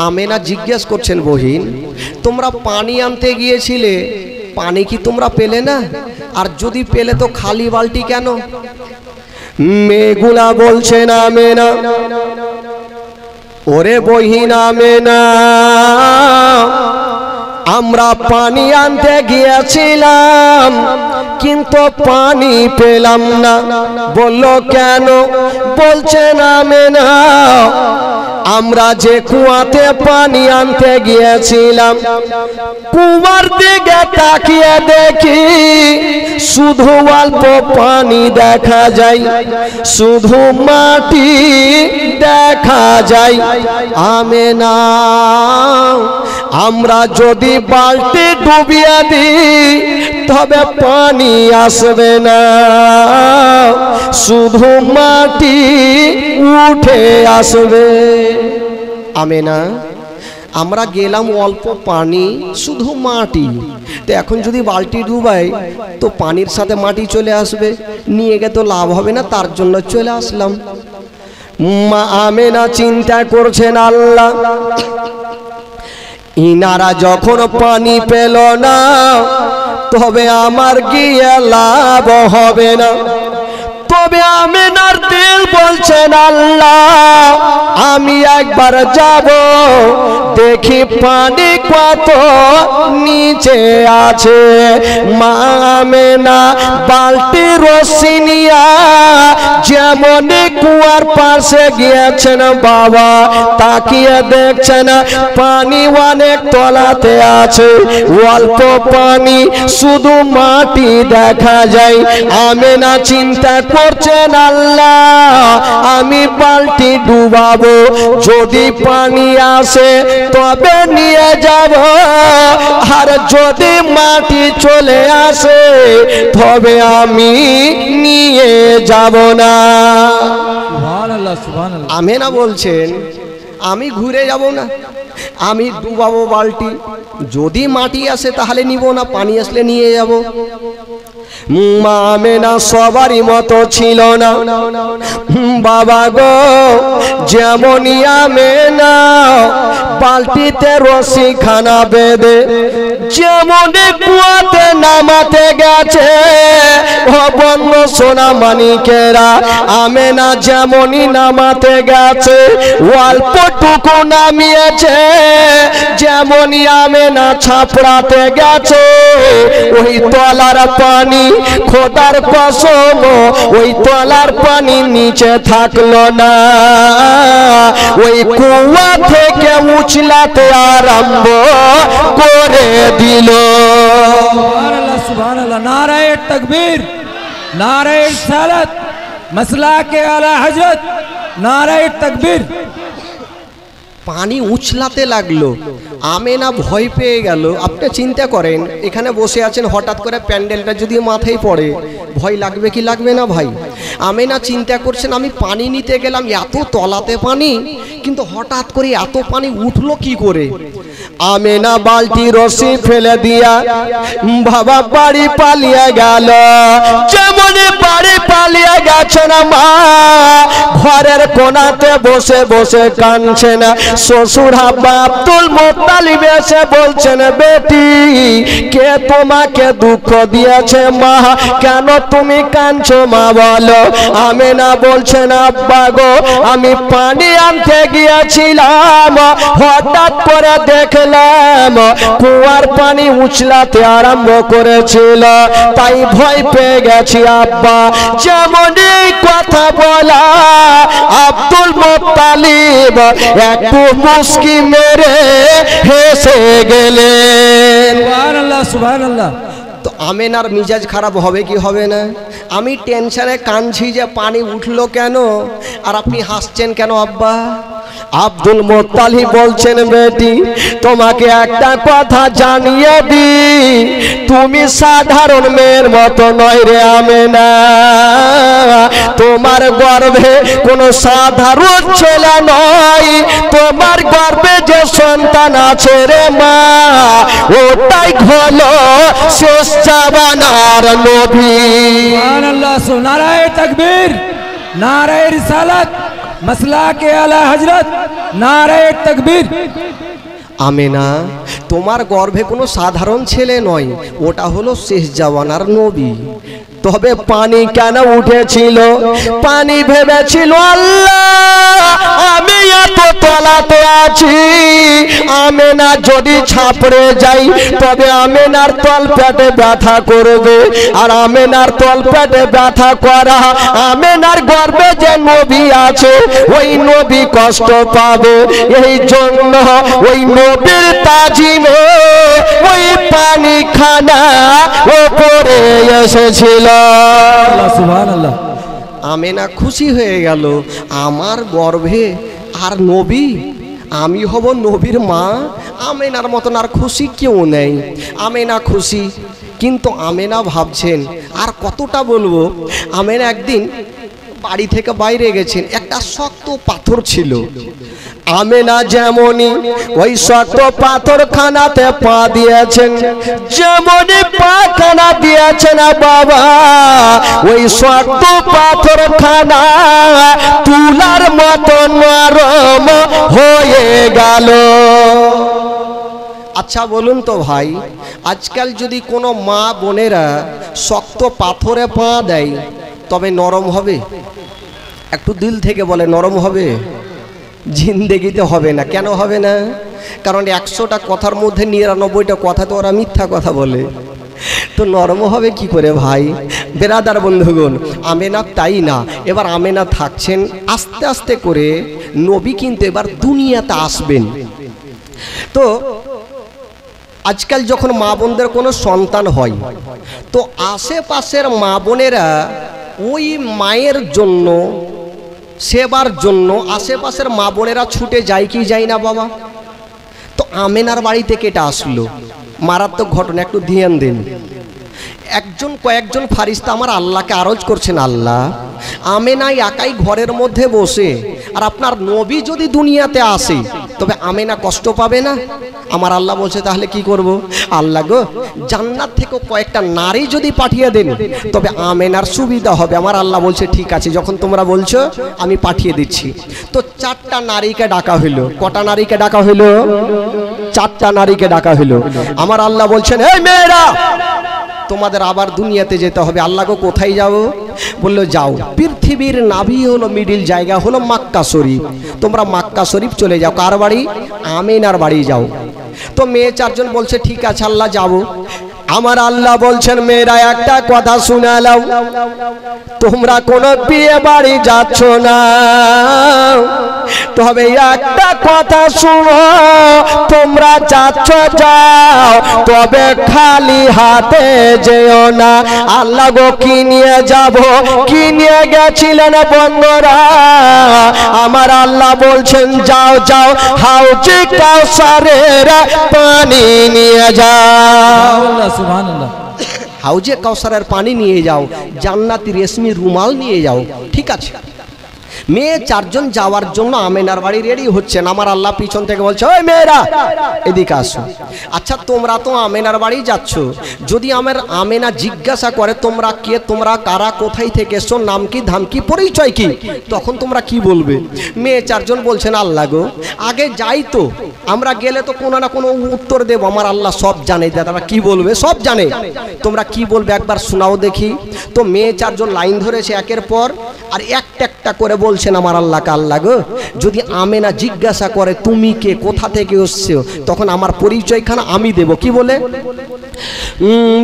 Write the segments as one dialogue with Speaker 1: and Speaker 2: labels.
Speaker 1: আমেনা জিজ্ঞেস করছেন, বহিন তোমরা পানি আনতে গিয়েছিলে, পানি কি তোমরা পেলে না? আর যদি পেলে তো খালি বালতি কেন? মেয়েগুলা বলছেন, আমেনা, ওরে বহিন আমেনা, আমরা পানি আনতে গিয়েছিলাম কিন্তু পানি পেলাম না। বলল কেন? বলছেন আমেনা, আমরা যে কুয়াতে পানি আনতে গিয়েছিলাম, কুয়ার দিকে তাকিয়ে দেখি শুধু অল্প পানি দেখা যায়, শুধু মাটি দেখা যায়। আমেনা, আমরা যদি বালতি ডুবিয়ে দিই তবে পানি আসবে না, শুধু মাটি উঠে আসবে। আমেনা, আমরা গেলাম অল্প পানি, শুধু মাটি, তো এখন যদি বালতি ডুবাই তো পানির সাথে মাটি চলে আসবে, নিয়ে গিয়ে তো লাভ হবে না, তার জন্য চলে আসলাম। মা আমেনা চিন্তা করছেন, আল্লাহ, ইনারা যখন পানি পেল না তবে আমার গিয়ে লাভ হবে না। তবে আমেনার দিল বলছেন, আল্লাহ, আমি একবার যাব, দেখি পানি কত নিচে আছে। মা আমেনা বালতি রশি নিয়া যেমন কুয়ার পাশে গিয়েছেন, বাবা তাকিয়ে দেখছেন পানি অনেক তলাতে আছে, অল্প পানি, শুধু মাটি দেখা যায়। আমেনা চিন্তা করছেন, আল্লাহ, আমি বালতি ডুবাবো, যদি পানি আসে তবে নিয়ে যাব, আর যদি মাটি চলে আসে তবে আমি নিয়ে যাব না।
Speaker 2: সুবহানাল্লাহ, সুবহানাল্লাহ।
Speaker 1: আমেনা বলছেন, আমি ঘুরে যাব না, আমি ডুবাবো বালতি, যদি মাটি আসে তাহলে নিব না, পানি আসলে নিয়ে যাব। মা আমেনা সবারই মতো ছিল না, বাবা গো, যেমনই আমেনা বালতিতে রশি খানা বেঁধে যেমন কুয়াতে নামাতে গেছে, ও বন্য সোনা মানিকেরা, আমেনা যেমনই নামাতে গেছে অল্পটুকু নামিয়েছে, যেমনই আমেনা ছাপড়াতে গেছে ওই তলার পানি, খোদার কসম, ওই তলার পানি নিচে থাকলো না, ওই কুয়া থেকে উছলাতে আরম্ভ করে দিল।
Speaker 2: সুবহানাল্লাহ, সুবহানাল্লাহ। নারায়ে তাকবীর, নারায়ে রিসালাত, মাসলাকে আলা হযরত, নারায়ে তাকবীর।
Speaker 1: পানি উছলাতে লাগলো, আমেনা ভয় পেয়ে গেল। আপনি চিন্তা করেন, এখানে বসে আছেন, হঠাৎ করে প্যান্ডেলটা যদি মাথায় পড়ে ভয় লাগবে কি লাগবে না ভাই? আমেনা চিন্তা করছেন, আমি পানি নিতে গেলাম, এত তলাতে পানি, কিন্তু হঠাৎ করে এত পানি উঠলো কি করে? আমেনা বালতি রশি ফেলে দিয়া বাবা বাড়ি পালিয়ে গেল। যেমন বাড়ি পালিয়ে গেছে না মা, ঘরের কোনাতে বসে বসে কাঁদছেন। শ্বশুর আব্বা আব্দুল মুত্তালিব এসে বলছেন, বেটি, কে তোমাকে দুঃখ দিয়েছে মা, কেন তুমি কাঁদছো মা, বলো। আমেনা বলছেন, আব্বা গো, আমি পানি আনতে গিয়েছিলাম, হঠাৎ করে দেখলাম কুয়ার পানি উছলাতে আরম্ভ করেছিল, তাই ভয় পেয়ে গেছি আব্বা। যেমন এই কথা বলা আব্দুল মুত্তালিব একটু মুস্কি মেরে হেসে গেলেন।
Speaker 2: সুবহানাল্লাহ, সুবহানাল্লাহ।
Speaker 1: তো আমেনার মিজাজ খারাপ হবে কি হবে না? আমি টেনশনে কাঁদছি যে পানি উঠলো কেন, আর আপনি হাসছেন কেন আব্বা? আব্দুল মুত্তালিব বলছেন, বেটি, তোমাকে একটা কথা জানিয়ে দি, তুমি সাধারণ মেয়ের মতো নয় রে আমেনা, তোমার গর্ভে কোনো সাধারণ ছেলে নয়, তোমার গর্ভে যে সন্তান আছে রে মা, ওটাই হলো শেষ জামানার নবী।
Speaker 2: সুবহানাল্লাহ, নারায়ে তাকবীর, নারায়ে রিসালাত, मसला के आला हजरत नारे तकबीर।
Speaker 1: আমেনা তোমার গর্ভে কোনো সাধারণ ছেলে নয়, ওটা হলো শেষ জামানার নবী। তবে পানি কেন উঠেছিল? পানি ভেবেছিল আল্লাহ আমি এত তলাতে আছি, আমেনা যদি ছাপড়ে যাই তবে আমেনার তল পেটে ব্যথা করবে, আর আমেনার তল পেটে ব্যথা করা আমেনার গর্ভে যে নবী আছে ওই নবী কষ্ট পাবে। এই জন্য ওই নবীর তাজিমে ওই পানি খানা ওপরে এসেছিল।
Speaker 2: সুবহানাল্লাহ।
Speaker 1: আমেনা খুশি হয়ে গেল, আমার গর্ভে আর নবী, আমি হব নবীর মা। আমেনার মতন আর খুশি কেউ নেই। আমেনা খুশি, কিন্তু আমেনা ভাবছেন আর কতটা বলবো। আমেনা একদিন বাড়ি থেকে বাইরে গেছেন, একটা শক্ত পাথর ছিল। আমেনা যেমনই ওই শক্ত পাথর খানাতে পা দিয়েছেন, যেমনই পা খানা দিয়েছেন বাবা, ওই শক্ত পাথর খানা তুলার মতো নরম হয়ে গেল। আচ্ছা বলুন তো ভাই, আজকাল যদি কোনো মা বোনেরা শক্ত পাথরে পা দেয় তবে নরম হবে? একটু দিল থেকে বলে নরম হবে? জিন্দেগিতে হবে না। কেন হবে না? কারণ 100টা কথার মধ্যে 99টা কথা তো ওরা মিথ্যা কথা বলে, তো নরম হবে কি করে ভাই? বেরাদার বন্ধুগণ, আমেনা তাই না, এবার আমেনা থাকছেন আস্তে আস্তে করে নবী কিন্তু এবার দুনিয়াতে আসবেন। তো আজকাল যখন মা বোনদের কোনো সন্তান হয় তো আশেপাশের মা বোনেরা ওই মায়ের জন্য, সেবার জন্য আশেপাশের মা বোনেরা ছুটে যায় কি যায় না বাবা? তো আমেনার বাড়ি থেকে এটা আসলো, মারাত্মক ঘটনা, একটু ধ্যান দিন। কয়েকজন ফারিস্তা আমার আল্লাহকে আরজ করছেন, আল্লাহ আমেনা একাই ঘরের মধ্যে বসে, আর আপনার নবী যদি দুনিয়াতে আসে তবে আমেনা কষ্ট পাবে না? আমার আল্লাহ বলছে তাহলে কি করব? আল্লাহ গো, জান্নাত থেকে কয়েকটা নারী যদি পাঠিয়ে দেন তবে আমেনার সুবিধা হবে। আমার আল্লাহ বলছে ঠিক আছে, যখন তোমরা বলছো আমি পাঠিয়ে দিচ্ছি। তো 4টা নারীকে ডাকা হইলো। কটা নারীকে ডাকা হইলো? 4টা নারীকে ডাকা হইলো। আমার আল্লাহ বলছেন এই মেয়েরা, তোমাদের আবার দুনিয়াতে যেতে হবে। আল্লাহ গো কোথায় যাবো? বললো যাও, পৃথিবীর নাভি হলো মিডিল জায়গা হলো মক্কা শরীফ, তোমরা মক্কা শরীফ চলে যাও। কার বাড়ি? আমেনার বাড়ি যাও। তো মেয়ে 4জন বলছে ঠিক আছে আল্লাহ যাবো। আমার আল্লাহ বলছেন মেয়েরা একটা কথা শুনে নাও, তোমরা কোনো বিয়ে বাড়ি যাচ্ছ না, তবে একটা কথা শুনো, তোমরা যাচ্ছ যাও, তবে খালি হাতে যেও না। আল্লাহ গো কি নিয়ে যাব? কি নিয়ে গেছিলেন বন্ধুরা? আমার আল্লাহ বলছেন যাও যাও, হাউজে কাউসারের পানি নিয়ে যাও।
Speaker 2: সুবহানাল্লাহ।
Speaker 1: হাউজে কাউসারের পানি নিয়ে যাও, জান্নাতি রেশমি রুমাল নিয়ে যাও। ঠিক আছে, মেয়ে 4জন যাওয়ার জন্য আমেনার বাড়ি রেডি হচ্ছেন। আমার আল্লাহ পিছন থেকে বলছে ওই মেয়েরা এদিকে আসো। আচ্ছা তোমরা তো আমেনার বাড়ি যাচ্ছ, যদি আমার আমেনা জিজ্ঞাসা করে তোমরা কে, তোমরা কারা, কোথায় থেকে এসো, নাম কি, ধাম কি, পরিচয় কি, তখন তোমরা কি বলবে? মেয়ে 4জন বলছেন আল্লাহ গো আগে যাই তো, আমরা গেলে তো কোনো না কোনো উত্তর দেব। আমার আল্লাহ সব জানে, তারা কি বলবে সব জানে, তোমরা কি বলবে একবার শোনাও দেখি। তো মেয়ে 4জন লাইন ধরেছে একের পর, আর একটা করে বলছেন আমার আল্লাহকে, আল্লাহ গো যদি আমেনা জিজ্ঞাসা করে তুমি কে, কোথা থেকে এসছো, তখন আমার পরিচয়খানা আমি দেব। কি বলে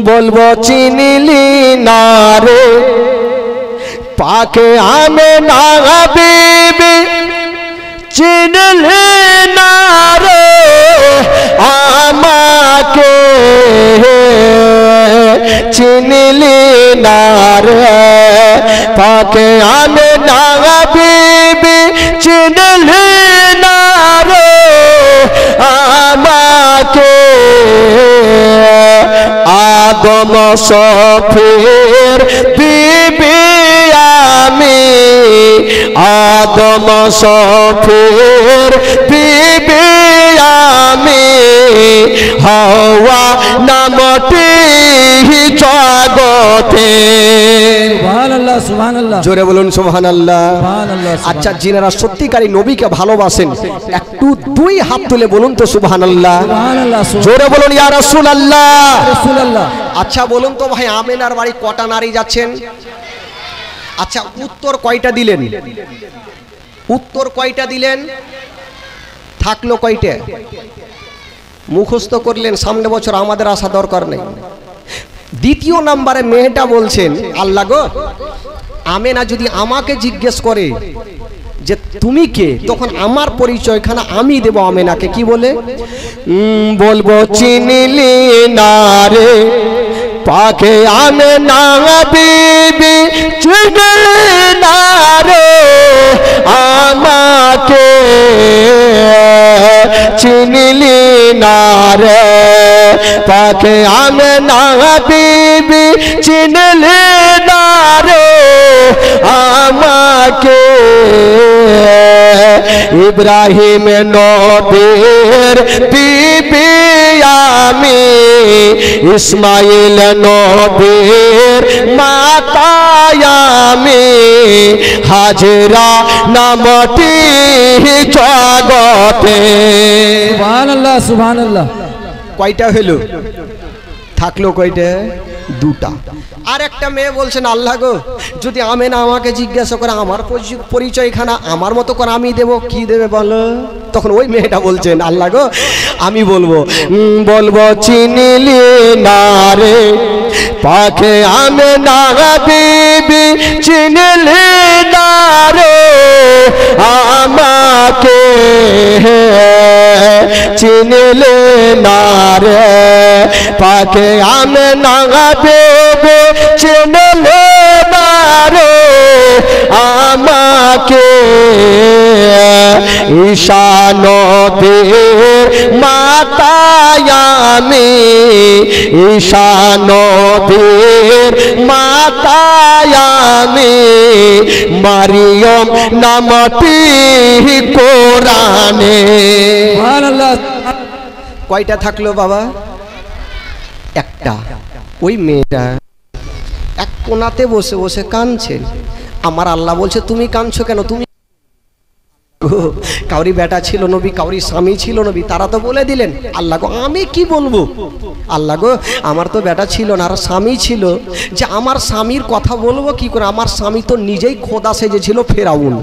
Speaker 1: বলবো? চিনিলি না রে পাকে আমেনা বিবি, চিনলি না রে আমাকে, চিনলি না রে পাকে আমেনা বিবি, চিনলি না রে আমাকে। আদম সফির বিবি আমি, আদম সফির বিবি আমি, হাওয়া নামটি জগতে।
Speaker 2: সুবহানাল্লাহ সুবহানাল্লাহ।
Speaker 1: জোরে বলুন সুবহানাল্লাহ।
Speaker 2: সুবহানাল্লাহ।
Speaker 1: আচ্ছা, যিনারা সত্যিকারী নবীকে ভালোবাসেন একটু দুই হাত তুলে বলুন তো সুবহানাল্লাহ।
Speaker 2: সুবহানাল্লাহ।
Speaker 1: জোরে বলুন ইয়া রাসূলুল্লাহ।
Speaker 2: রাসূলুল্লাহ।
Speaker 1: আচ্ছা বলুন তো ভাই, আমেনার বাড়ি কটা নারী যাচ্ছেন? আচ্ছা, উত্তর কয়টা দিলেন? উত্তর কয়টা দিলেন? থাকলো কয়টা? মুখস্থ করলেন, সামনে বছর আমাদের আসা দরকার নেই। দ্বিতীয় নম্বরে মেয়েটা বলছেন, আল্লাহ গো, আমেনা যদি আমাকে জিজ্ঞেস করে যে তুমি কে, তখন আমার পরিচয়খানা আমি দেব আমেনাকে। কি বলে বলবো? চিনিলি না রে পাকে আমেনা বিবি, চিনিলি না রে আমাকে, চিনিলি না রে পাকে আমেনা বিবি, চিনিলি না রে আমাকে। ইব্রাহিম নবীর বিবি আমি, ইসমাইল নবীর মাতা আমি, হাজরা নামটি জগতে।
Speaker 2: সুবহানাল্লাহ। সুবহানাল্লাহ।
Speaker 1: কয়টা হলো? থাকলো কয়টা? দুটা। আর একটা মেয়ে বলছেন, আল্লাহ গো, যদি আমেনা আমাকে জিজ্ঞাসা করে আমার পরিচয়খানা আমার মতো করে আমি দেব। কি দেবে বলো? তখন ওই মেয়েটা বলছেন, আল্লাহ গো, আমি বলবো বলবো চিনিলি না রে পাকে আমেনা বিবি, চিনিলি না রে আমাকে, চিনিলি না রে পাকে আমেনা বিবি, চিনিলি না রে আমাকে। ঈশা নবীর মাতা আমি, ঈশা নবীর মাতা আমি, মারিয়ম নামটি কোরআনে।
Speaker 2: সুবহানাল্লাহ।
Speaker 1: কয়টা থাকলো বাবা? একটা। ওই মেয়েটা এক কোনাতে বসে বসে কাঁদছে। আমার আল্লাহ বলছে, তুমি কাঁদছো কেন? তুমি কাউরি বেটা ছিল নবী, কাউরি স্বামী ছিল নবী, তারা তো বলে দিলেন। আল্লাহ গো, আমি কি বলবো? আল্লাহ গো, আমার তো বেটা ছিল না আর স্বামী ছিল, যে আমার স্বামীর কথা বলবো কি করে? আমার স্বামী তো নিজেই খোদা সেজেছিল, ফেরাউন।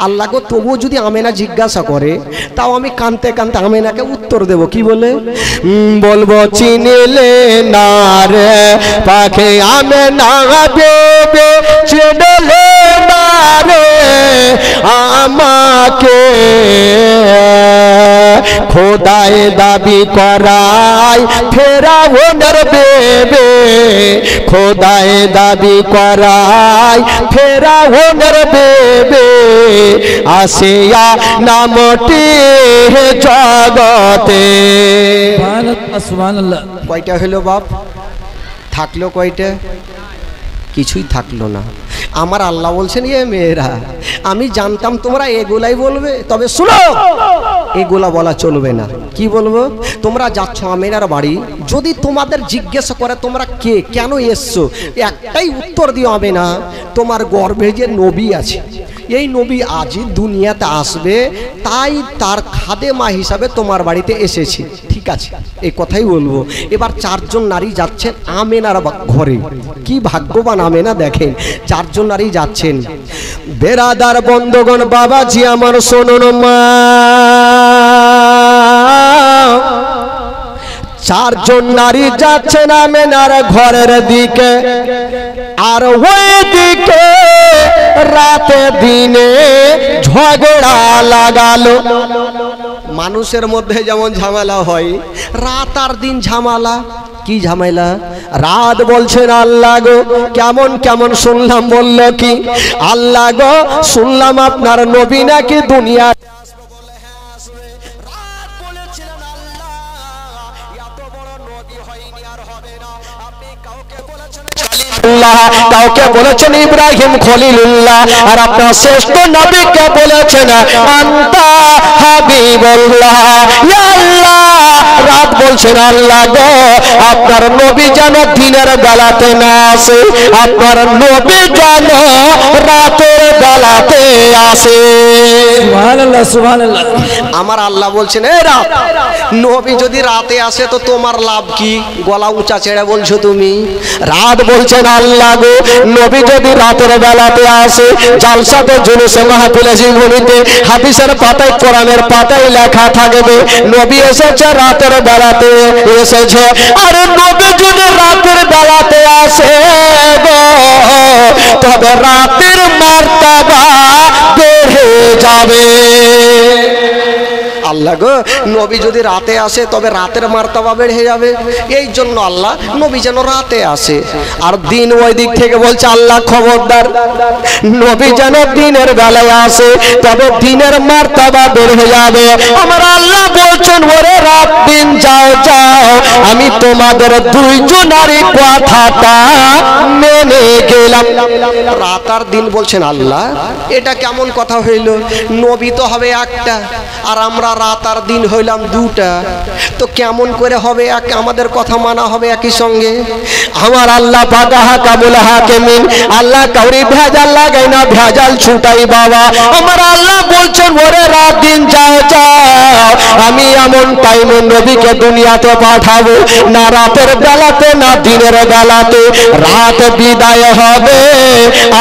Speaker 1: আল্লাহ গো, তবুও যদি আমেনা জিজ্ঞাসা করে, তাও আমি কাঁদতে কাঁদতে আমেনাকে উত্তর দেব। কি বলে বলবো? চিনিলে না রে পাখে আমেনা বেবে, চিনিলে না রে আমাকে, খোদায় দাবি করায় ফেরাউনের বেবে, খোদায় দাবি করায় ফেরাউনের বেবে, আসিয়া নামটি জগতে।
Speaker 2: সুবহানাল্লাহ।
Speaker 1: কয়টা হলো বাপ? থাকলো কয়টা? কিছুই থাকলো না। আমার আল্লাহ বলছেন, এ মেয়েরা, আমি জানতাম তোমরা এগুলাই বলবে, তবে শুনো, এগুলা বলা চলবে না। কি বলবো? তোমরা যাচ্ছ আমেনার বাড়ি, যদি তোমাদের জিজ্ঞাসা করে তোমরা কে, কেন এসছো, একটাই উত্তর দিও, আমেনা তোমার গর্ভে যে নবী আছে, এই নবী আজই দুনিয়াতে আসবে, তাই তার খাদেমা হিসাবে তোমার বাড়িতে এসেছি। ঠিক আছে, এই কথাই বলবো। এবার চারজন নারী যাচ্ছেন আমেনার ঘরে। কি ভাগ্যবান আমেনা, দেখেন চারজন নারী যাচ্ছেন। বেরাদার বন্ধগণ, বাবাজি আমার শোনুন মা, চারজন নারী যাচ্ছেন আমেনার ঘরের দিকে। আর ওই দিকে রাতে দিনে ঝগড়া লাগালো। মানুষের মধ্যে যেমন ঝামেলা হয়, রাত আর দিন ঝামেলা। কি ঝামেলা? রাত বলছেন, আল্লাহ গো, কেমন কেমন শুনলাম। বলল কি? আল্লাহ গো, শুনলাম আপনার নবী নাকি দুনিয়া কাউকে বলেছেন ইব্রাহিম খলিলুল্লাহ, আর আপনার শ্রেষ্ঠ নবীকে বলেছেন আনতা হাবিবুল্লাহ। ইয়া আল্লাহ, রাত
Speaker 3: বলছেন আল্লাহ গো আপনার নবী যেন দিনের বেলাতে না আসে, আপনার নবী যেন রাতের বেলাতে আসে।
Speaker 2: সুবহানাল্লাহ সুবহানাল্লাহ।
Speaker 1: আমার আল্লাহ বলছেন এ রাত, নবী যদি রাতে আসে তো তোমার লাভ কি? গলা উঁচা ছেড়ে বলছো তুমি।
Speaker 3: রাত বলছেন আল্লাহ গো নবী যদি রাতের বেলাতে আসে, জালসাতে জুলুসে মাহফিলে জীবনীতে হাদিসের পাতায় কোরআনের পাতায় লেখা থাকবে নবী এসেছে রাতের বেলাতে এসেছে। আর নবী যদি রাতের বেলাতে আসে গো তবে রাতের মার্তাবা বেড়ে যাবে।
Speaker 1: আল্লাহ গো নবী যদি রাতে আসে তবে রাতের মার্তাবা বেড়ে যাবে, এই জন্য আল্লাহ নবী যেন রাতে আসে।
Speaker 3: আর দিন ওই দিক থেকে বলছে আল্লাহ খবরদার নবী যেন দিনের বেলায় আসে তবে দিনের মার্তাবা বেড়ে যাবে। আমার আল্লাহ বলছেন ওরে রাত দিন যাও যাও আমি তোমাদের দুইজনারই কথাটা মেনে গেলাম।
Speaker 1: রাত আর দিন বলছেন আল্লাহ, এটা কেমন কথা হইল? নবী তো হবে একটা আর আমরা রাত আর দিন হইলাম দুটা, তো কেমন করে হবে এক? আমাদের কথা মানা হবে একই সঙ্গে?
Speaker 3: আমার আল্লাহ ফাকাহা কাবুল হাকিমিন, আল্লাহ কাউরি ভেজাল লাগাই না, ভেজাল ছুটাই বাবা। আমার আল্লাহ বলছেন ওরে রাত দিন যাও যাও আমি এমন টাইমে নবীকে দুনিয়াতে পাঠাবো না রাতের বেলাতে না দিনের বেলাতে। রাত বিদায় হবে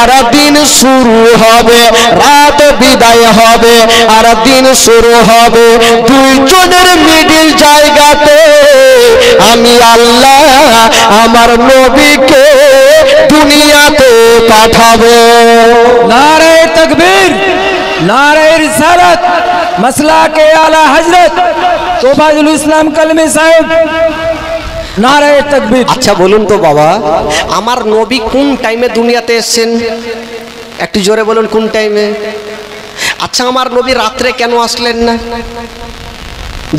Speaker 3: আর দিন শুরু হবে, রাত বিদায় হবে আর দিন শুরু হবে। দুইজনের মিডিল জায়গাতে আমি আল্লাহ আমার নবীকে দুনিয়াতে পাঠাবো।
Speaker 2: नारे तकबीर, नारे रिसालत, मसला के आला हजरत तोफाजुल इस्लाम कलमी साहिब, नारे तकबीर।
Speaker 1: আচ্ছা বলুন তো বাবা, আমার নবী কোন টাইমে দুনিয়াতে এসেছেন? একটু জোরে বলুন কোন টাইমে? আচ্ছা আমার নবী রাত্রে কেন আসলেন না?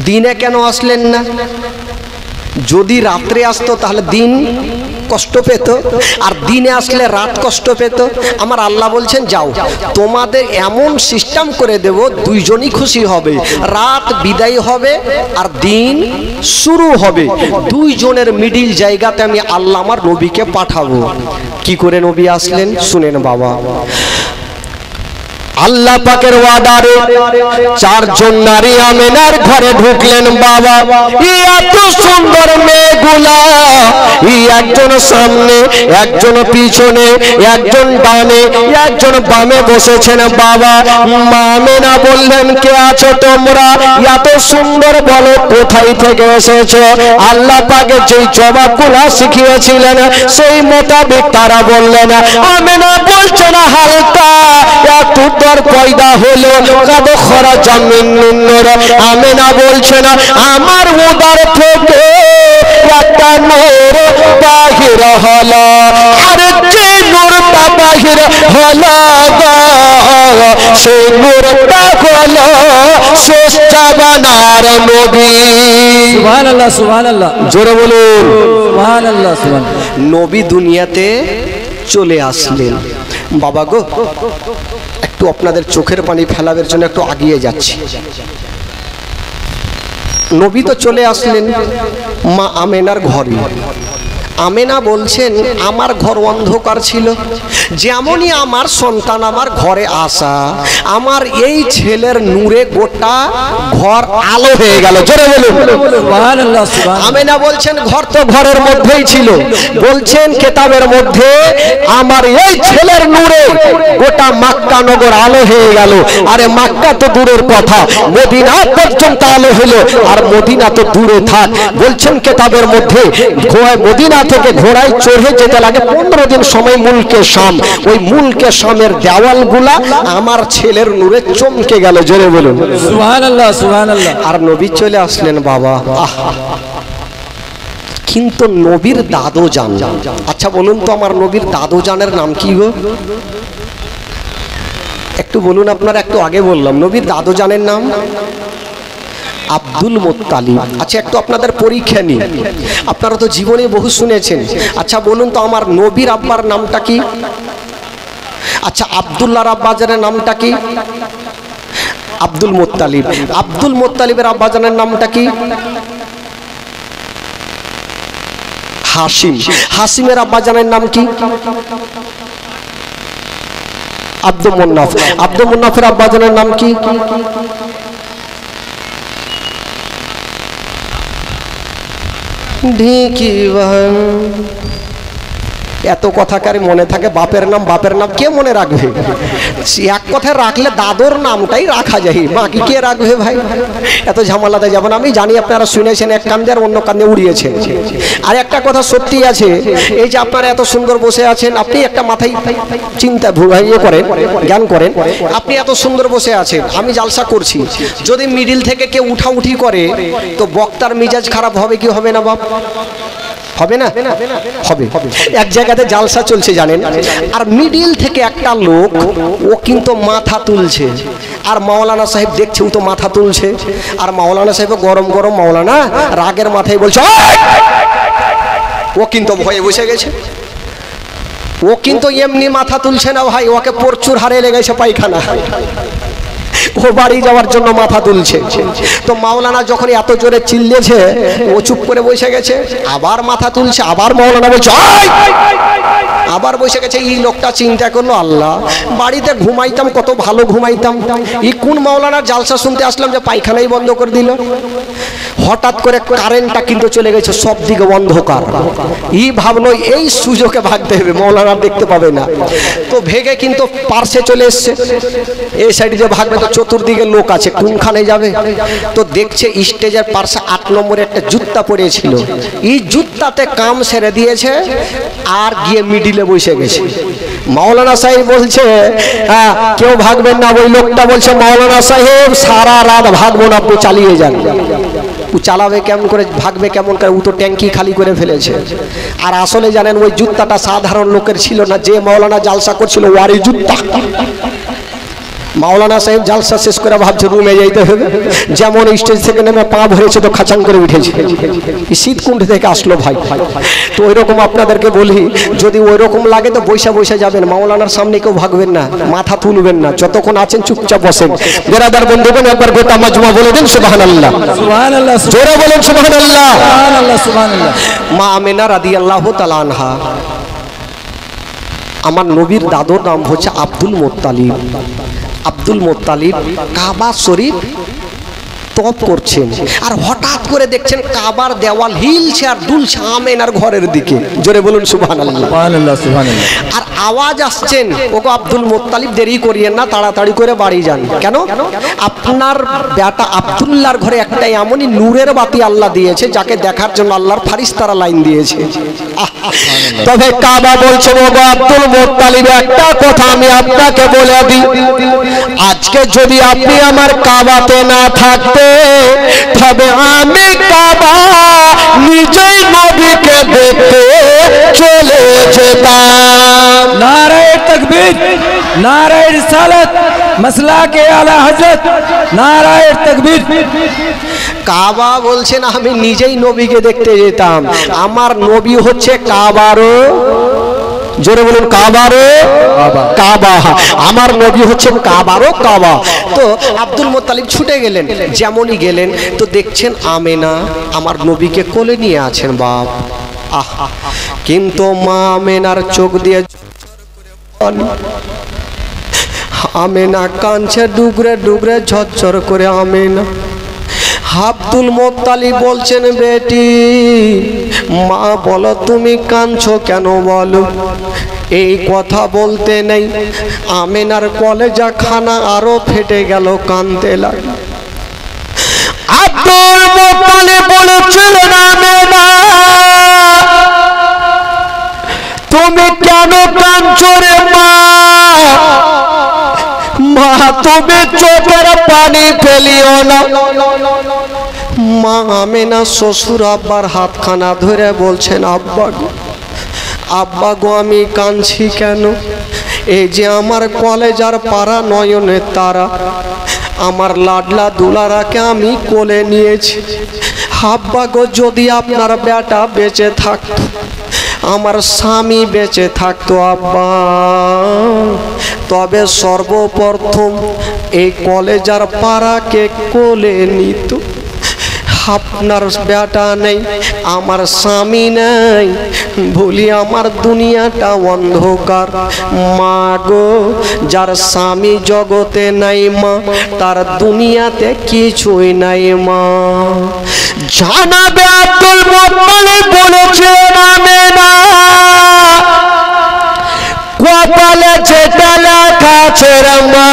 Speaker 1: দিনে কেন আসলেন না? যদি রাত্রে আসতো তাহলে দিন কষ্ট পেত, আর দিনে আসলে রাত কষ্ট পেত। আমার আল্লাহ বলছেন যাও তোমাদের এমন সিস্টেম করে দেব দুইজনই খুশি হবে, রাত বিদায় হবে আর দিন শুরু হবে। দুইজনের মিডিল জায়গাতে আমি আল্লাহ আমার নবীকে পাঠাবো। কি করে নবী আসলেন শুনেন বাবা।
Speaker 3: আল্লাহ পাকের ওয়াদারে চারজন নারী আমেনার ঘরে ঢুকলেন বাবা। এত সুন্দর মেয়েগুলা, একজন সামনে একজন পিছনে একজন ডানে একজন বামে বসেছেন বাবা। মা আমেনা বললেন কে আছো তোমরা? এত সুন্দর বলো কোথায় থেকে এসেছো? আল্লাহ পাকে যেই জবাবগুলা শিখিয়েছিলেন সেই মোতাবেক তারা বললেন। আমেনা বলছেন হালকা এত তোর পয়দা হলো কদ খরা জামিন নূর। আমেনা বলছেন আমার উদার থেকে একটা নূর বাহির হলো, আর যে নূরটা বাহির হলো সেই নূরটা হলো শেষ জামানার নবী।
Speaker 2: সুবহানাল্লাহ সুবহানাল্লাহ,
Speaker 3: জোরে বলুন
Speaker 2: সুবহানাল্লাহ সুবহানাল্লাহ।
Speaker 1: নবী দুনিয়াতে চলে আসলেন বাবা গো। একটু আপনাদের চোখের পানি ফেলাবার জন্য একটু আগিয়ে যাচ্ছি। নবী তো চলে আসলেন মা আমেনার ঘরে। আমেনা বলছেন আমার ঘর অন্ধকার ছিল, যেমনই আমার সন্তান আমার ঘরে আসা আমার এই ছেলের নূরে গোটা ঘর আলো হয়ে গেল। জোরে বলুন
Speaker 2: সুবহানাল্লাহ সুবহানাল্লাহ।
Speaker 1: আমেনা বলছেন ঘর তো
Speaker 3: ঘরের মধ্যেই ছিল, বলছেন কেতাবের মধ্যে আমার এই ছেলের নূরে গোটা মক্কা নগর আলো হয়ে গেল। আরে মক্কা তো দূরের কথা, মদিনা পর্যন্ত আলো হলো, আর মদিনা তো দূরে থাক। বলছেন কেতাবের মধ্যে মদিনা থেকে ঘোড়ায় চড়ে যেতে লাগে 15 দিন সময় মুলকে শাম। ওই মুলকে শামের দেওয়ালগুলা আমার ছেলের নূরে চমকে গেল। জোরে বলুন
Speaker 2: সুবহানাল্লাহ সুবহানাল্লাহ।
Speaker 1: আর নবী চলে আসলেন বাবা। কিন্তু নবীর দাদু জান, আচ্ছা বলুন তো আমার নবীর দাদু জানের নাম কি গো? একটু বলুন আপনারা। একটু আগে বললাম নবীর দাদু জানের নাম আব্দুল মুত্তালিব। আচ্ছা একটু আপনাদের পরীক্ষা নিই, আপনারা তো জীবনে বহু শুনেছেন। আচ্ছা বলুন তো আমার নবীর আব্বার নামটা কি? আচ্ছা আব্দুল্লাহর আব্বাজানের নামটা কি? Abdul Muttalib. আব্দুল মুত্তালিবের আব্বাজানের নামটা কি? হাসিম। হাসিমের আব্বা জানের নাম কি? আব্দুল মুন্নাফ। আব্দুল মুন্নাফের আব্বা জানের নাম কি? ঢিকি। এত কথাকারী মনে থাকে বাপের নাম? বাপের নাম কে মনে রাখবে? এক কথায় রাখলে দাদুর নামটাই রাখা যায়, বাকি কে রাখবে ভাই? এত ঝামেলাতে যাবেন। আমি জানি আপনারা শুনেছেন এক কান দিয়ে আর অন্য কান দিয়ে উড়িয়েছেন। আর একটা কথা সত্যি আছে, এই যে আপনারা এত সুন্দর বসে আছেন, আপনি একটা মাথায় চিন্তা ইয়ে করেন, জ্ঞান করেন, আপনি এত সুন্দর বসে আছেন, আমি জালসা করছি, যদি মিডিল থেকে কেউ উঠাউঠি করে তো বক্তার মিজাজ খারাপ হবে কি হবে না বাপ? হবে না? হবে। এক জায়গাতে জালসা চলছে জানেন, আর মিডিল থেকে একটা লোক ও কিন্তু মাথা তুলছে, আর মাওলানা সাহেব দেখছে ও তো মাথা তুলছে, আর মাওলানা সাহেব গরম গরম মাওলানা রাগের মাথায় বলছে, ও কিন্তু ভয়ে বসে গেছে। ও কিন্তু এমনি মাথা তুলছে না ভাই, ওকে প্রচুর হারে লেগেছে পায়খানা, ও বাড়ি যাওয়ার জন্য মাথা তুলছে। তো মাওলানা যখন এত জোরে চিল্লেছে ও চুপ করে বসে গেছে, আবার মাথা তুলছে, আবার মাওলানা বলছে, আবার বসে গেছে। এই লোকটা চিন্তা করলো, আল্লাহ বাড়িতে ঘুমাইতাম কত ভালো ঘুমাইতাম, এই কোন মাওলানার জালসা শুনতে আসলাম যে পায়খানাই বন্ধ করে দিল। হঠাৎ করে কারেন্টটা কিন্তু চলে গেছে, সব দিকে অন্ধকার। এই ভাবলো এই সুযোগে ভাগতে হবে, মাওলানা দেখতে পাবে না। তো ভেগে কিন্তু পার্শ্বে চলে এসছে, এই সাইডে যে ভাগবে তো চতুর্দিকে লোক আছে, কোনখানে যাবে? তো দেখছে স্টেজের পার্শ্বে 8 নম্বরে একটা জুত্তা পড়েছিল, এই জুত্তাতে কাম সেরে দিয়েছে আর গিয়ে মিডিলে বসে গেছে। মাওলানা সাহেব বলছে, হ্যাঁ কেউ ভাগবেন না। ওই লোকটা বলছে, মাওলানা সাহেব সারা রাত ভাগবো না, আপনি চালিয়ে যান। ও চালাবে কেমন করে, ভাগবে কেমন করে? ও তো ট্যাঙ্কি খালি করে ফেলেছে। আর আসলে জানেন ওই জুত্তাটা সাধারণ লোকের ছিল না, যে মাওলানা জালসা করছিল ওয়ারই জুত্তা। মাওলানা সাহেব জালসা শেষ করে ভাবছে রুমে যাইতে হবে, যেমন স্টেজ থেকে নেমে পা ভরেছে তো খাচাং করে উঠেছে, শীত কুণ্ঠ থেকে আসলো ভাই। তো ওই রকম আপনাদেরকে বলি, যদি ওই রকম লাগে তো বৈশা বৈশা যাবেন, মাওলানার সামনে কেউ ভাগবেন না, মাথা তুলবেন না, যতক্ষণ আছেন চুপচাপ বসেন। বেরাদার বন্ধুগণ একবার গোটা মাজমা বলে দিন সুবহানাল্লাহ,
Speaker 2: সুবহানাল্লাহ,
Speaker 1: জোরে বলেন সুবহানাল্লাহ,
Speaker 2: সুবহানাল্লাহ, সুবহানাল্লাহ।
Speaker 1: মা আমেনা রাদিয়াল্লাহু তাআলা আনহা, আমার নবীর দাদুর নাম হচ্ছে আব্দুল মুত্তালিব। আব্দুল মুত্তালিব কাবা শরীফ তপ করছেন, আর হঠাৎ করে দেখছেন কাবার দেওয়াল হিলছে আর দুলছে আমেনার ঘরের দিকে। জোরে বলুন সুবহানাল্লাহ,
Speaker 2: সুবহানাল্লাহ, সুবহানাল্লাহ।
Speaker 1: আর আওয়াজ আসছেন, ওগো আব্দুল মুত্তালিব দেরি করিয়েন না, তাড়াতাড়ি করে বাড়ি যান। কেন? আপনার বেটা আব্দুল্লাহর ঘরে একটা এমনই নূরের বাতি আল্লাহ দিয়েছে, যাকে দেখার জন্য আল্লাহর ফারিস্তারা লাইন দিয়েছে। তবে কাবা বলছে, ওগো আব্দুল মুত্তালিব একটা কথা আমি আপনাকে বলে দিই, আজকে যদি আপনি আমার কাবাতে না থাকতে তবে আমি কাবা নিজেই নবীকে দেখতে চলে যেতাম।
Speaker 2: নারায়ে তাকবীর, নারায়ে রিসালাত, মাসলাকে আলা হযরত, নারায়ে তাকবীর।
Speaker 1: কাবা বলছেন আমি নিজেই নবীকে দেখতে যেতাম, আমার নবী হচ্ছে কাবারও, জোরে বলুন কাবারও কাবা, আমার নবী হচ্ছে কাবারও কাবা। তো আব্দুল মুত্তালিব ছুটে গেলেন, যেমনই গেলেন তো দেখছেন আমেনা আমার নবীকে কোলে নিয়ে আছেন বাপ। আহা, কিন্তু মা আমেনার চোখ দিয়ে আমেনা কাঁদছে ডুগরে ডুগরে ঝরঝর করে। আমেনা আব্দুল মুত্তালিব বলছেন, বেটি মা বলো তুমি কাঁদছো কেন বলো? এই কথা বলতে নেই আমেনার কলেজা খানা আরো ফেটে গেল, কাঁদতে লাগল। আব্দুল মুত্তালিব বলেছিলেন, আমেনা তুমি কেন কাঁদছো রে মা? মা তুমি চোখের পানি ফেলিও না। মা আমেনা শ্বশুর আব্বার হাতখানা ধরে বলছেন, আব্বা গো, আব্বা গো আমি কাঁদছি কেন? এই যে আমার কলেজার পাড়া নয়নের তারা, আমার লাডলা দুলারাকে আমি কোলে নিয়েছি। আব্বা গো যদি আপনার বেটা বেঁচে থাকতো, আমার স্বামী বেঁচে থাকতো আব্বা, তবে সর্বপ্রথম এই কলেজার পাড়াকে কোলে নিত। আপনার বেটা নেই, আমার স্বামী নেই, বলি আমার দুনিয়াটা অন্ধকার। মা গো, যার স্বামী জগতে নাই মা, তার দুনিয়াতে কিছুই নাই মা।
Speaker 3: জানাবে আব্দুল মুত্তালিব বলেছেন আমেনা, কপালে যেটা লেখা আছে রে মা,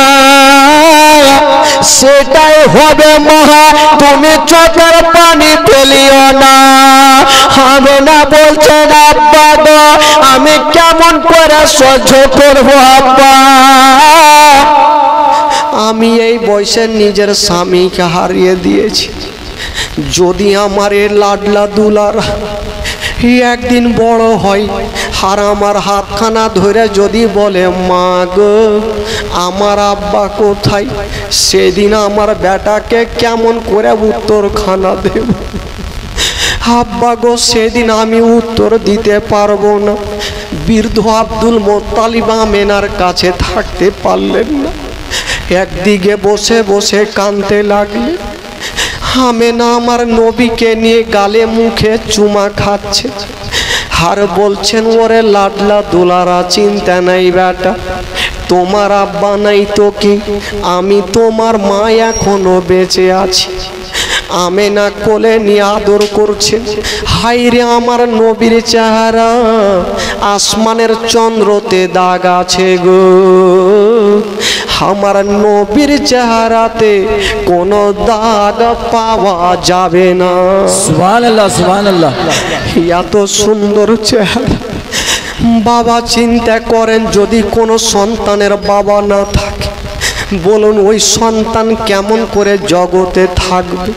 Speaker 3: সেটাই হবে মহা, তুমি চোখের পানি ফেলিও না। আমেনা বলছেন আব্বা গো, আমি কেমন করে সহ্য করবো আব্বা?
Speaker 1: আমি এই বয়সে নিজের স্বামীকে হারিয়ে দিয়েছি। যদি আমার এ লাডলা দুলার একদিন বড় হয় আর আমার হাতখানা ধরে যদি বলে মা গো আমার আব্বা কোথায়, সেদিন আমার বেটাকে কেমন করে উত্তরখানা দেব? আব্বা গো, সেদিন আমি উত্তর দিতে পারবো না। বৃদ্ধ আব্দুল মুত্তালিব আমেনার কাছে থাকতে পারলেন না, একদিকে বসে বসে কাঁদতে লাগলেন। আমেনা আমার নবীকে নিয়ে গালে মুখে চুমা খাচ্ছে আর বলছেন, ওরে লাডলা দুলারা, চিন্তা নাই বেটা, তোমার আব্বা নাই তো কি, আমি তোমার মা এখনো বেঁচে আছি। আমেনা কোলে নিয়ে আদর করছে। হাই রে আমার নবীর চেহারা, আসমানের চন্দ্রতে দাগ আছে গো, আমার নবীর চেহারাতে কোনো দাগ পাওয়া যাবে না।
Speaker 2: সুবহানাল্লাহ, সুবহানাল্লাহ।
Speaker 1: এত সুন্দর চেহারা। বাবা চিন্তা করেন, যদি কোনো সন্তানের বাবা না থাকে, বলুন ওই সন্তান কেমন করে জগতে থাকবে?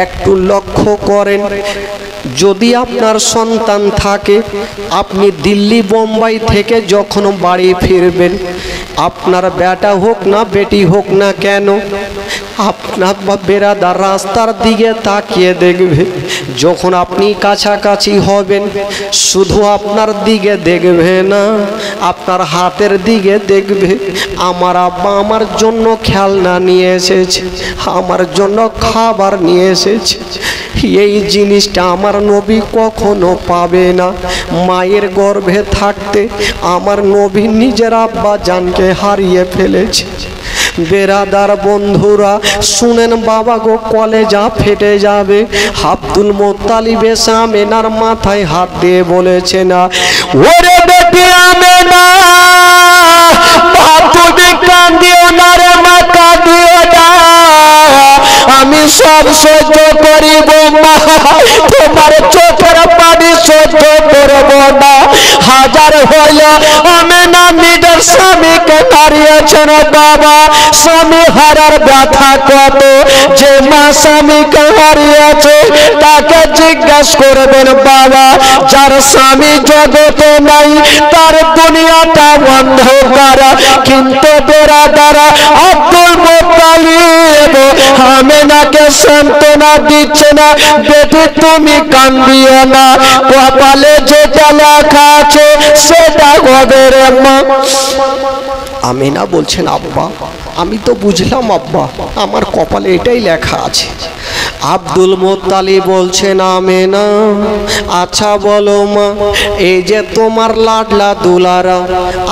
Speaker 1: একটু লক্ষ্য করেন, যদি আপনার সন্তান থাকে, আপনি দিল্লি বোম্বাই থেকে যখন বাড়ি ফিরবেন, আপনার বেটা হোক না বেটি হোক না কেন, আপনার বেরাদার রাস্তার দিকে তাকিয়ে দেখবে। যখন আপনি কাছাকাছি হবেন, শুধু আপনার দিকে দেখবে না, আপনার হাতের দিকে দেখবে। আমার আব্বা আমার জন্য খেলনা নিয়ে এসেছে, আমার জন্য খাবার নিয়ে এসেছে। এই জিনিসটা আমার নবী কখনো পাবে না। মায়ের গর্ভে থাকতে আমার নবী নিজের আব্বা জানকে হারিয়ে ফেলেছে। বেরাদার বন্ধুরা শুনেন, বাবা গো কলেজা ফেটে যাবে। আব্দুল মুত্তালিব এসে আমেনার মাথায় হাত দিয়ে বলেছে, না
Speaker 3: ওরে বেটি আমেনা, তুমি কাঁদিও না রে মা, কাঁদিও না, আমি সব সহ্য করিব মা, তোমার চোখের পানি সহ্য করব না। হাজার হইল আমেনা নিজের স্বামীকে হারিয়েছেন বাবা, স্বামী হারার ব্যথা কত। যে মা স্বামীকে হারিয়েছে তাকে জিজ্ঞাসা করবেন বাবা, যার স্বামী জগতে নাই তার দুনিয়াটা অন্ধকার। কিন্তু বেরাদারা আব্দুল মুত্তালিব আমেনাকে সান্ত্বনা দিচ্ছে না, বেটি তুমি কান্দিও না, কপালে যেটা লেখা আছে সেটা হবে রে মা।
Speaker 1: আমেনা বলছেন, আব্বা আমি তো বুঝলাম আব্বা, আমার কপালে এটাই লেখা আছে। আব্দুল মুত্তালিব বলছেন, আমেনা আচ্ছা বলো মা, এই যে তোমার লাডলা দুলারা,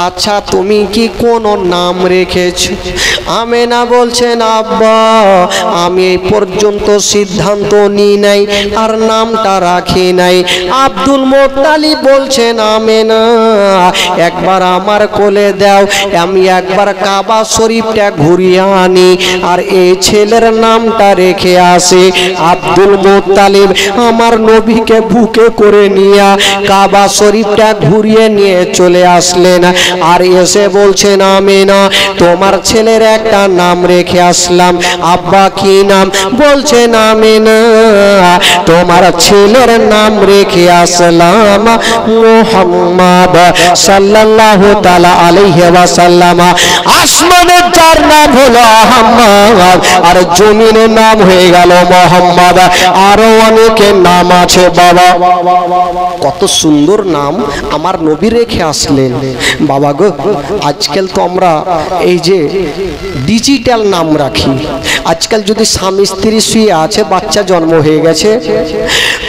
Speaker 1: আচ্ছা তুমি কি কোনো নাম রেখেছো? আমেনা বলছেন, আব্বা আমি এই পর্যন্ত সিদ্ধান্ত নিই নাই আর নামটা রাখি নাই। আব্দুল মুত্তালিব বলছেন, আমেনা একবার আমার কোলে দাও, আমি একবার কাবা শরীফটা ঘুরিয়ে আনি আর এই ছেলের নামটা রেখে আসি। আব্দুল মুত্তালিব আমার নবীকে বুকে করে নিয়ে কাবা শরীফটা ঘুরিয়ে নিয়ে চলে আসলেন আর এসে বলছেন, আমেনা তোমার ছেলের একটা নাম রেখে আসলাম। আব্বা কি নাম? বলছেন, আমেনা তোমার ছেলের নাম রেখে আসলাম মুহাম্মদ সাল্লাল্লাহু তাআলা আলাইহি ওয়াসাল্লাম। আসমানের যার নাম হলো আহমদ আর জমিনের নাম হয়ে গেল মোহাম্মদ। আরো অনেকের নাম আছে বাবা, কত সুন্দর নাম আমার নবী রেখে আসলেন। বাবা গো, আজকাল তো আমরা এই যে ডিজিটাল নাম রাখি। আজকাল যদি স্বামী স্ত্রী শুয়ে আছে, বাচ্চা জন্ম হয়ে গেছে।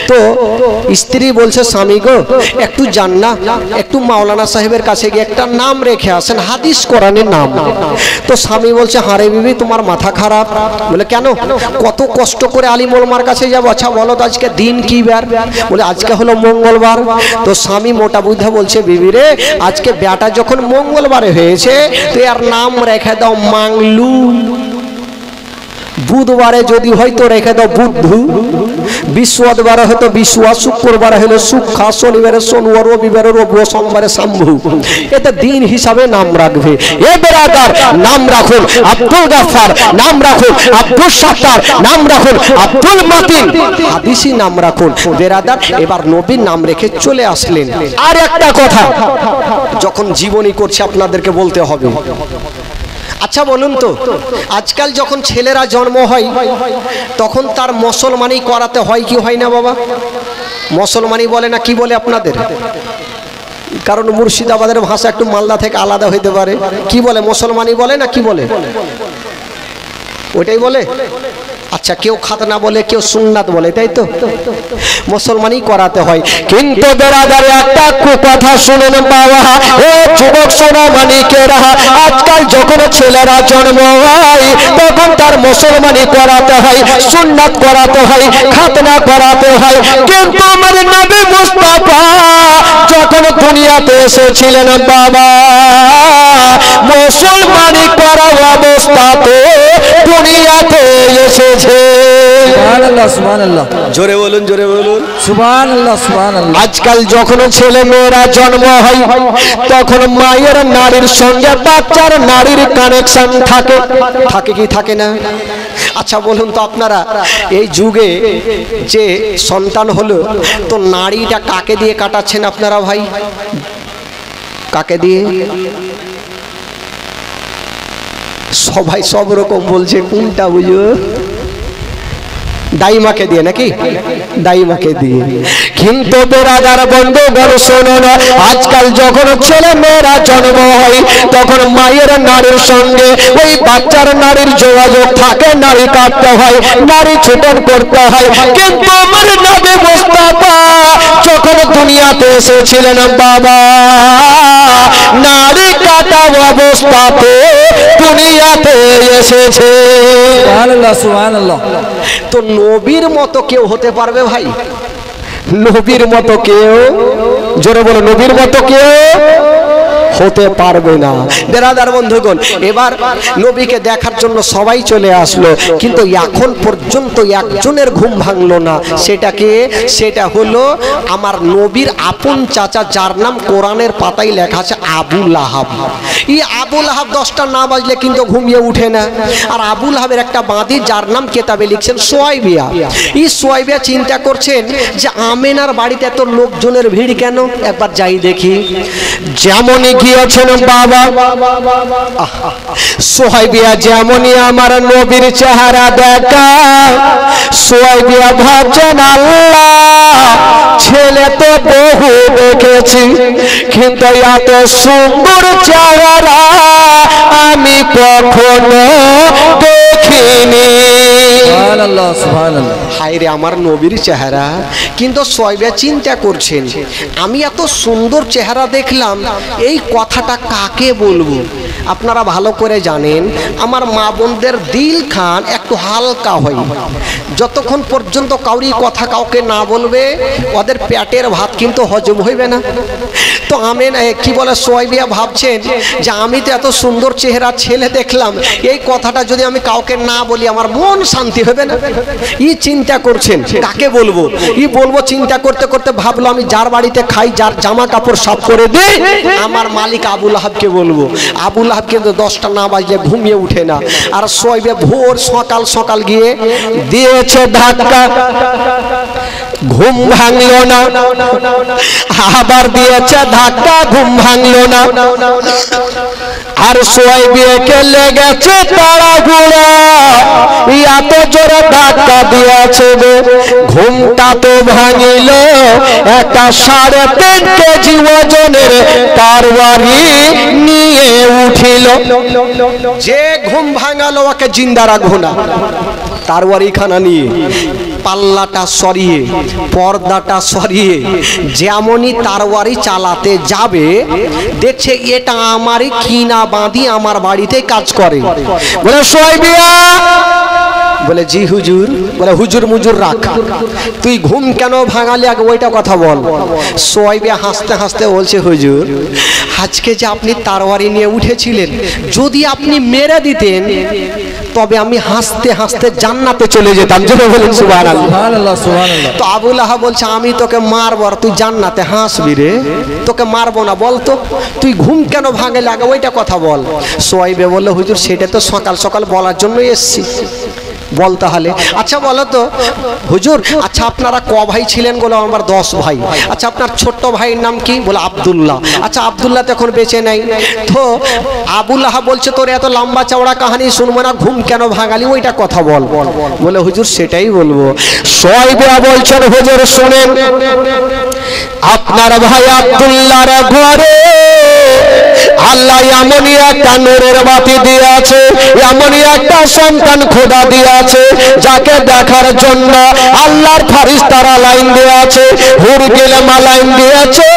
Speaker 1: তো স্ত্রী বলছে স্বামী গো একটু যান না, একটু মাওলানা সাহেবের কাছে গিয়ে একটা নাম রেখে আসেন, হাদিস কোরআনের নাম। তো স্বামী বলছে হারে বিবি তোমার মাথা খারাপ। বলে কেন? কত কষ্ট করে আলিম ওলামার কাছে যাবো। আচ্ছা বলো তো আজকে দিন কি বার? বলে আজকে হলো মঙ্গলবার। তো স্বামী মোটা বুদ্ধা বলছে বিবি রে আজকে বেটা যখন মঙ্গলবারে হয়েছে তো এর নাম রেখে দাও মাংলু। বুধবারে যদি হয়তো রেখে দাও বুদ্ধু, বৃহস্পতিবারে হয়তো বিশুয়া, শুক্রবারে হলো সুখা, শনিবারে সোনুয়া, রবিবারে রবু, সোমবারে শম্ভু। এটা দিন হিসাবে নাম রাখবে। এ বেরাদার নাম রাখুন আব্দুল গাফফার, নাম রাখুন আব্দুল সাত্তার, নাম রাখুন আব্দুল মাতিন, হাদিসি নাম রাখুন বেরাদার। এবার নবীর নাম রেখে চলে আসলেন। আর একটা কথা যখন জীবনী করছে আপনাদেরকে বলতে হবে। আচ্ছা বলুন তো আজকাল যখন ছেলেরা জন্ম হয় তখন তার মুসলমানি করাতে হয় কি হয় না বাবা? মুসলমানি বলে না কি বলে আপনাদের? কারণ মুর্শিদাবাদের ভাষা একটু মালদা থেকে আলাদা হইতে পারে। কি বলে? মুসলমানি বলে না কি বলে? ওইটাই বলে। আচ্ছা কেউ খাতনা বলে, কেউ সুন্নাত বলে, তাই তো? মুসলমানি করাতে হয়।
Speaker 3: কিন্তু বেরাদারে একটা কথা শুনেন বাবা, ও যুবক সোনামানিকেরা, আজকাল যখন ছেলেরা জন্ম হয় তখন তার মুসলমানি করাতে হয়, সুন্নাত করাতে হয়, খাতনা করাতে হয়। কিন্তু আমার নবী মুস্তাফা যখন দুনিয়াতে এসেছিলেন বাবা, মুসলমানি করা অবস্থাতে দুনিয়াতে এসেছে।
Speaker 2: সুবহানাল্লাহ সুবহানাল্লাহ,
Speaker 1: জোরে বলুন, জোরে বলুন
Speaker 2: সুবহানাল্লাহ সুবহানাল্লাহ।
Speaker 3: আজকাল যখন ছেলে মেয়েরা জন্ম হয় তখন মায়ের নারীর সঙ্গে বাচ্চার নারীর কানেকশন থাকে,
Speaker 1: থাকে কি থাকে না? আচ্ছা বলুন তো আপনারা এই যুগে যে সন্তান হলো তো নারীটা কাকে দিয়ে কাটাচ্ছেন আপনারা ভাই? কাকে দিয়ে? সবাই সব রকম বলছে, কোনটা বুঝো? দাইমাকে দিয়ে নাকি? দাইমাকে দিয়ে।
Speaker 3: কিন্তু বেরাদার বন্ধুগণ শুনুন, আজকাল যখন ছেলে মেয়েরা জন্ম হয় তখন মায়ের নারীর সঙ্গে ওই বাচ্চার নারীর যোগাযোগ থাকে, নারী কাটতে হয়, নারী ছোটন করতে হয়। কিন্তু আমার নবী মুস্তাফা যখন দুনিয়াতে এসেছিলেন বাবা, নারী কাটা অবস্থাতে দুনিয়াতে এসেছে।
Speaker 2: সুবহানাল্লাহ সুবহানাল্লাহ।
Speaker 1: তো নবীর মতো কেউ হতে পারবে ভাই?
Speaker 3: নবীর মতো কেউ, জোরে বলো, নবীর মতো কেউ হতে পারবে না।
Speaker 1: বেরাদার বন্ধুগণ এবার নবীকে দেখার জন্য সবাই চলে আসলো, কিন্তু এখন পর্যন্ত একজনের ঘুম ভাঙলো না। সেটাকে সেটা হলো আমার নবীর আপন চাচা, যার নাম কোরআনের পাতায় লেখা আছে আবু লাহাব। এই আবু লাহাব 10টা না বাজলে কিন্তু ঘুমিয়ে উঠে না। আর আবু লাহাবের একটা বাঁধি যার নাম কেতাবে লিখছেন সোয়াইবিয়া। এই সোয়াইবিয়া চিন্তা করছেন যে আমেনার বাড়িতে এত লোকজনের ভিড় কেন? একবার যাই দেখি।
Speaker 3: যেমনই গিয়েছেন বাবা, সোহাইবিয়া যেমনই আমার নবীর চেহারা দেখা, সোহাইবিয়া ভাবছেন আল্লাহ ছেলে তো বহু দেখেছি কিন্তু এত সুন্দর চেহারা আমি কখনো দেখিনি।
Speaker 2: সুবহানাল্লাহ সুবহানাল্লাহ।
Speaker 1: হায় রে আমার নবীর চেহারা। কিন্তু সোয়াইবিয়া চিন্তা করছেন আমি এত সুন্দর চেহারা দেখলাম, এই কথাটা কাকে বলবো? আপনারা ভালো করে জানেন আমার মা বোনদের দিল খান একটু হালকা হয়। যতক্ষণ পর্যন্ত কাউরি কথা কাউকে না বলবে ওদের পেটের ভাত কিন্তু হজম হইবে না। তো আমেন কি বলে সোয়াইবিয়া ভাবছেন যে আমি তো এত সুন্দর চেহারা ছেলে দেখলাম, এই কথাটা যদি আমি কাউকে না বলি আমার মন শান্তি হবে না। ই চিন্তা করছেন কাকে বলবো, ই বলবো চিন্তা করতে করতে ভাবলো আমি যার বাড়িতে খাই, যার জামা কাপড় সাফ করে দিই, আমার মালিক আবু লাহাবকে বলবো। আবু লাহাব কিন্তু 10টা না বাজলে ঘুমিয়ে উঠে না। আর সোয়াইবিয়া ভোর সকাল সকাল গিয়ে
Speaker 3: দিয়েছে ধাক্কা, ঘুম ভাঙলো না, আবার দিয়েছে ধাক্কা, ঘুম ভাঙলো না। আর সোয়াইবিয়াকে লেগেছে তাড়াহুড়া, এত জোরে ধাক্কা দিয়েছে গো, ঘুমটা তো ভাঙিল। একটা 3.5 কেজি ওজনের তরবারি নিয়ে উঠিল।
Speaker 1: যে ঘুম ভাঙালো ওকে জিন্দা রাখবো না, তরবারি খানা নিয়ে পাল্লাটা সরিয়ে পর্দাটা সরিয়ে যেমনই তারওয়ারি চালাতে যাবে দেখছে এটা আমারই কিনা বাঁধি আমার বাড়িতে কাজ করে।
Speaker 3: বলে সোয়াইবিয়া,
Speaker 1: বলে জি হুজুর। বলে হুজুর মুজুর রাখ, তুই ঘুম কেন ভাঙালি আগে ওইটা কথা বল। সোয়াইবিয়া হাসতে হাসতে বলছে হুজুর আজকে যে আপনি তারওয়ারি নিয়ে উঠেছিলেন যদি আপনি মেরে দিতেন তবে আমি হাসতে হাসতে জান্নাতে চলে যেতাম। যেটা বলেন সুবহানাল্লাহ।
Speaker 2: সুবহানাল্লাহ সুবহানাল্লাহ।
Speaker 1: তো আবু লাহাব বলছে আমি তোকে মারবো আর তুই জান্নাতে হাসবি রে, তোকে মারবো না, বল তো তুই ঘুম কেন ভাঙে লাগে ওইটা কথা বল। সোয়াইবে বললো হুজুর সেটা তো সকাল সকাল বলার জন্যই এসছি। বল তাহলে। আচ্ছা বলো তো হুজুর, আচ্ছা আপনারা ক ভাই ছিলেন? বলো আমার 10 ভাই। আচ্ছা আপনার ছোট্ট ভাইয়ের নাম কি? বলে আব্দুল্লাহ। আচ্ছা আব্দুল্লাহ তো এখন বেঁচে নাই। তো আবু লাহাব বলছে তোর এত লম্বা চওড়া কাহিনী শুনবো না, ঘুম কেন ভাঙালি ওইটা কথা বল। বলে হুজুর সেটাই বলবো।
Speaker 3: সোয়াইবিয়া বলছেন হুজুর শুনেন, আপনার ভাই আব্দুল্লাহর ঘরে আল্লাহ এমনই একটা নূরের বাতি দিয়েছে, এমনই একটা সন্তান খোদা দিয়েছে যাকে দেখার জন্য আল্লাহর ফারিস্তারা লাইন দিয়েছে, হুরগিলেমা লাইন দিয়েছে।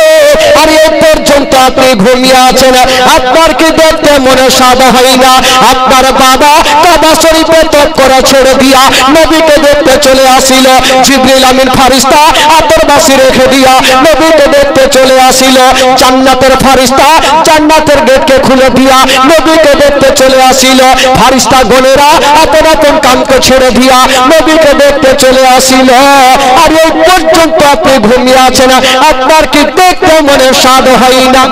Speaker 3: আর এই পর্যন্ত আপনি ঘুমিয়ে আছেন, আপনার কি দেখতে মনে স্বাদ হয় না? আপনার বাবা কাবা শরীফে তপ করা ছেড়ে দিয়া নবীকে দেখতে চলে আসিল, জিবরিল আমিন ফারিস্তা আতরবাসী রেখে দিয়া নবীকে দেখতে চলে আসিল। জান্নাতের ফারিস্তা জান্নাতের গেটকে খুলে দিয়া নবীকে দেখতে চলে আসিল। ফারিস্তা গণেরা আপন আপন কামকে ছেড়ে দিয়া নবীকে দেখতে চলে আসিল। আর এই পর্যন্ত আপনি ঘুমিয়ে আছেন, আপনার কি দেখতে মনে স্বাদ হয় না?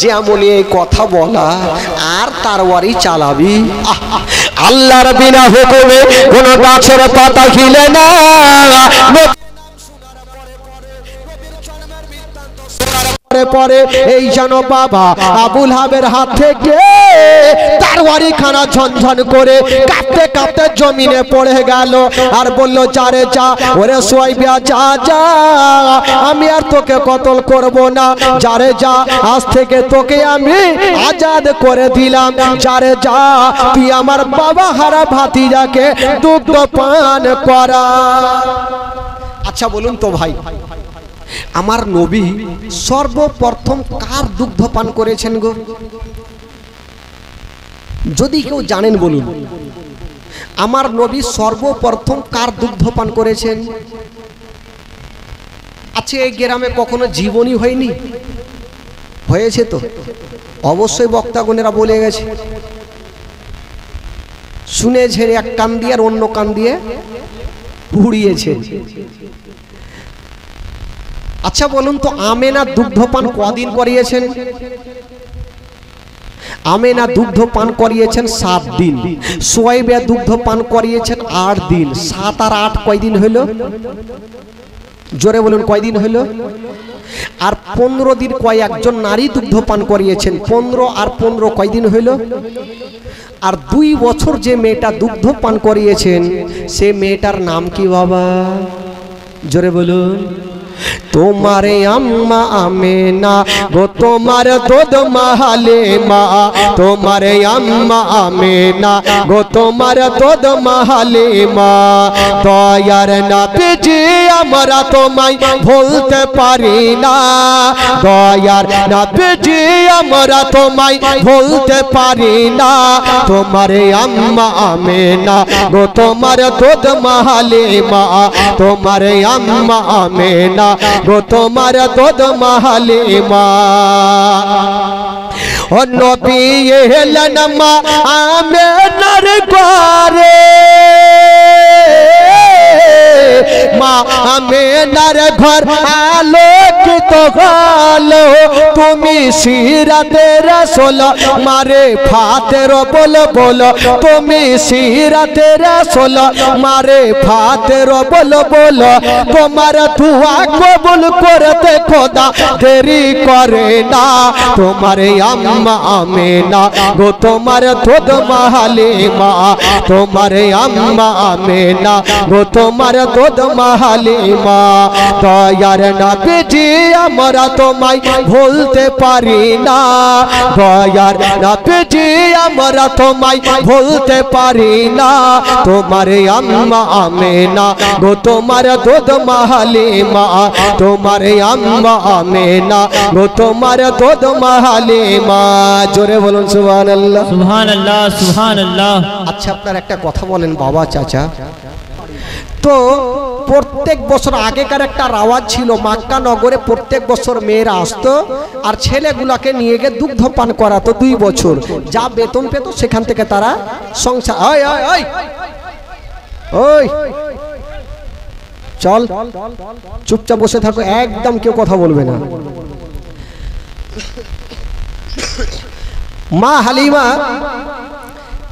Speaker 1: যেমনই এই কথা বলা আর তারওয়ারি চালাবি।
Speaker 3: আল্লাহর বিনা হুকুমে কোন গাছের পাতা হিলে না।
Speaker 1: পরে এই যেন বাবা আবু লাহাবের হাত থেকে তারওয়ারি খানা ঝনঝন করে কাঁপতে কাঁপতে জমিনে পড়ে গেল। আর বলল যারে যা, ওরে সোয়াইবিয়া যা যা, আমি আর তোকে কতল করব না। যারে যা, আজ থেকে তোকে আমি আজাদ করে দিলাম। যারে যা, তুই আমার বাবা হারা ভাতিজাকে দুগ্ধ পান করা। আচ্ছা বলুন তো ভাই, আমার নবী সর্বপ্রথম কার দুগ্ধ পান করেছেন গো? যদি কেউ জানেন বলুন। আমার নবী সর্বপ্রথম কার দুগ্ধ পান করেছেন? আচ্ছা এই গ্রামে কখনো জীবনী হয়নি? হয়েছে তো অবশ্যই বক্তাগণেরা বলে গেছে। শুনে ঝেড়ে এক কান দিয়ে আর অন্য কান দিয়ে উড়িয়েছে। আচ্ছা বলুন তো আমেনা দুগ্ধপান কদিন করিয়েছেন? আমেনা দুগ্ধ পান করিয়েছেন 7 দিন, সোয়াইবা দুগ্ধ পান করিয়েছেন 8 দিন। 7 আর 8 কয়দিন হইল? জোরে বলুন কয়দিন হইল? আর 15 দিন কয়েকজন নারী দুগ্ধ পান করিয়েছেন। 15 আর 15 কয়দিন হইল? আর 2 বছর যে মেয়েটা দুগ্ধ পান করিয়েছেন সে মেয়েটার নাম কি বাবা? জোরে বলুন। তোমারে আম্মা আমেনা গো তোমার দুধ মাহালে মা, তোমারে আম্মা আমেনা গো তোমার দুধ মাহালে মা। দয়ার নবীজি আমরা তোমায় ভুলতে পারি না, দয়ার নবীজি আমরা তোমায় ভুলতে পারি না। তোমারে আম্মা আমেনা গো তোমার দুধ মাহালে মা, তোমারে আম্মা আমেনা গো তোমার দুধ মাহালে মা। ও নবী এলেন মা আমেনার ঘরে, মা আমেনার ঘর আলোকিত হলো। তুমি সিরাতে রাসূল মারে ফাতের বলো বলো, তুমি সিরাতে রাসূল মারে ফাতের বলো বলো। তোমার দুয়া কবুল করতে খোদা দেরি করে না। তোমার আম্মা আমেনা গো তোমার দুধ মাহালে মা, তোমার আম্মা আমেনা গো তোমার দুধ দুধ হালিমা দয়ার নবীজি আমরা তোমায় ভুলতে পারি না দয়ার নবীজি আমরা তোমায় ভুলতে পারি না তোমার আম্মা আমেনা গো তোমার দুধ হালিমা তোমার আম্মা আমেনা গো তোমার দুধ হালিমা জোরে বলুন সুবহানাল্লাহ
Speaker 2: সুবহানাল্লাহ সুবহানাল্লাহ।
Speaker 1: আচ্ছা আপনার একটা কথা বলেন বাবা চাচা তো প্রত্যেক বছর আগেকার একটা রাওয়াজ ছিল মক্কা নগরে প্রত্যেক বছর মেয়েরা আসতো আর ছেলেগুলাকে নিয়ে গিয়ে দুগ্ধ পান করাতো 2 বছর যা বেতন পেত সেখান থেকে তারা সংসার ওই ওই ওই ওই চল চুপচাপ বসে থাকো একদম কেউ কথা বলবে না মা হালিমা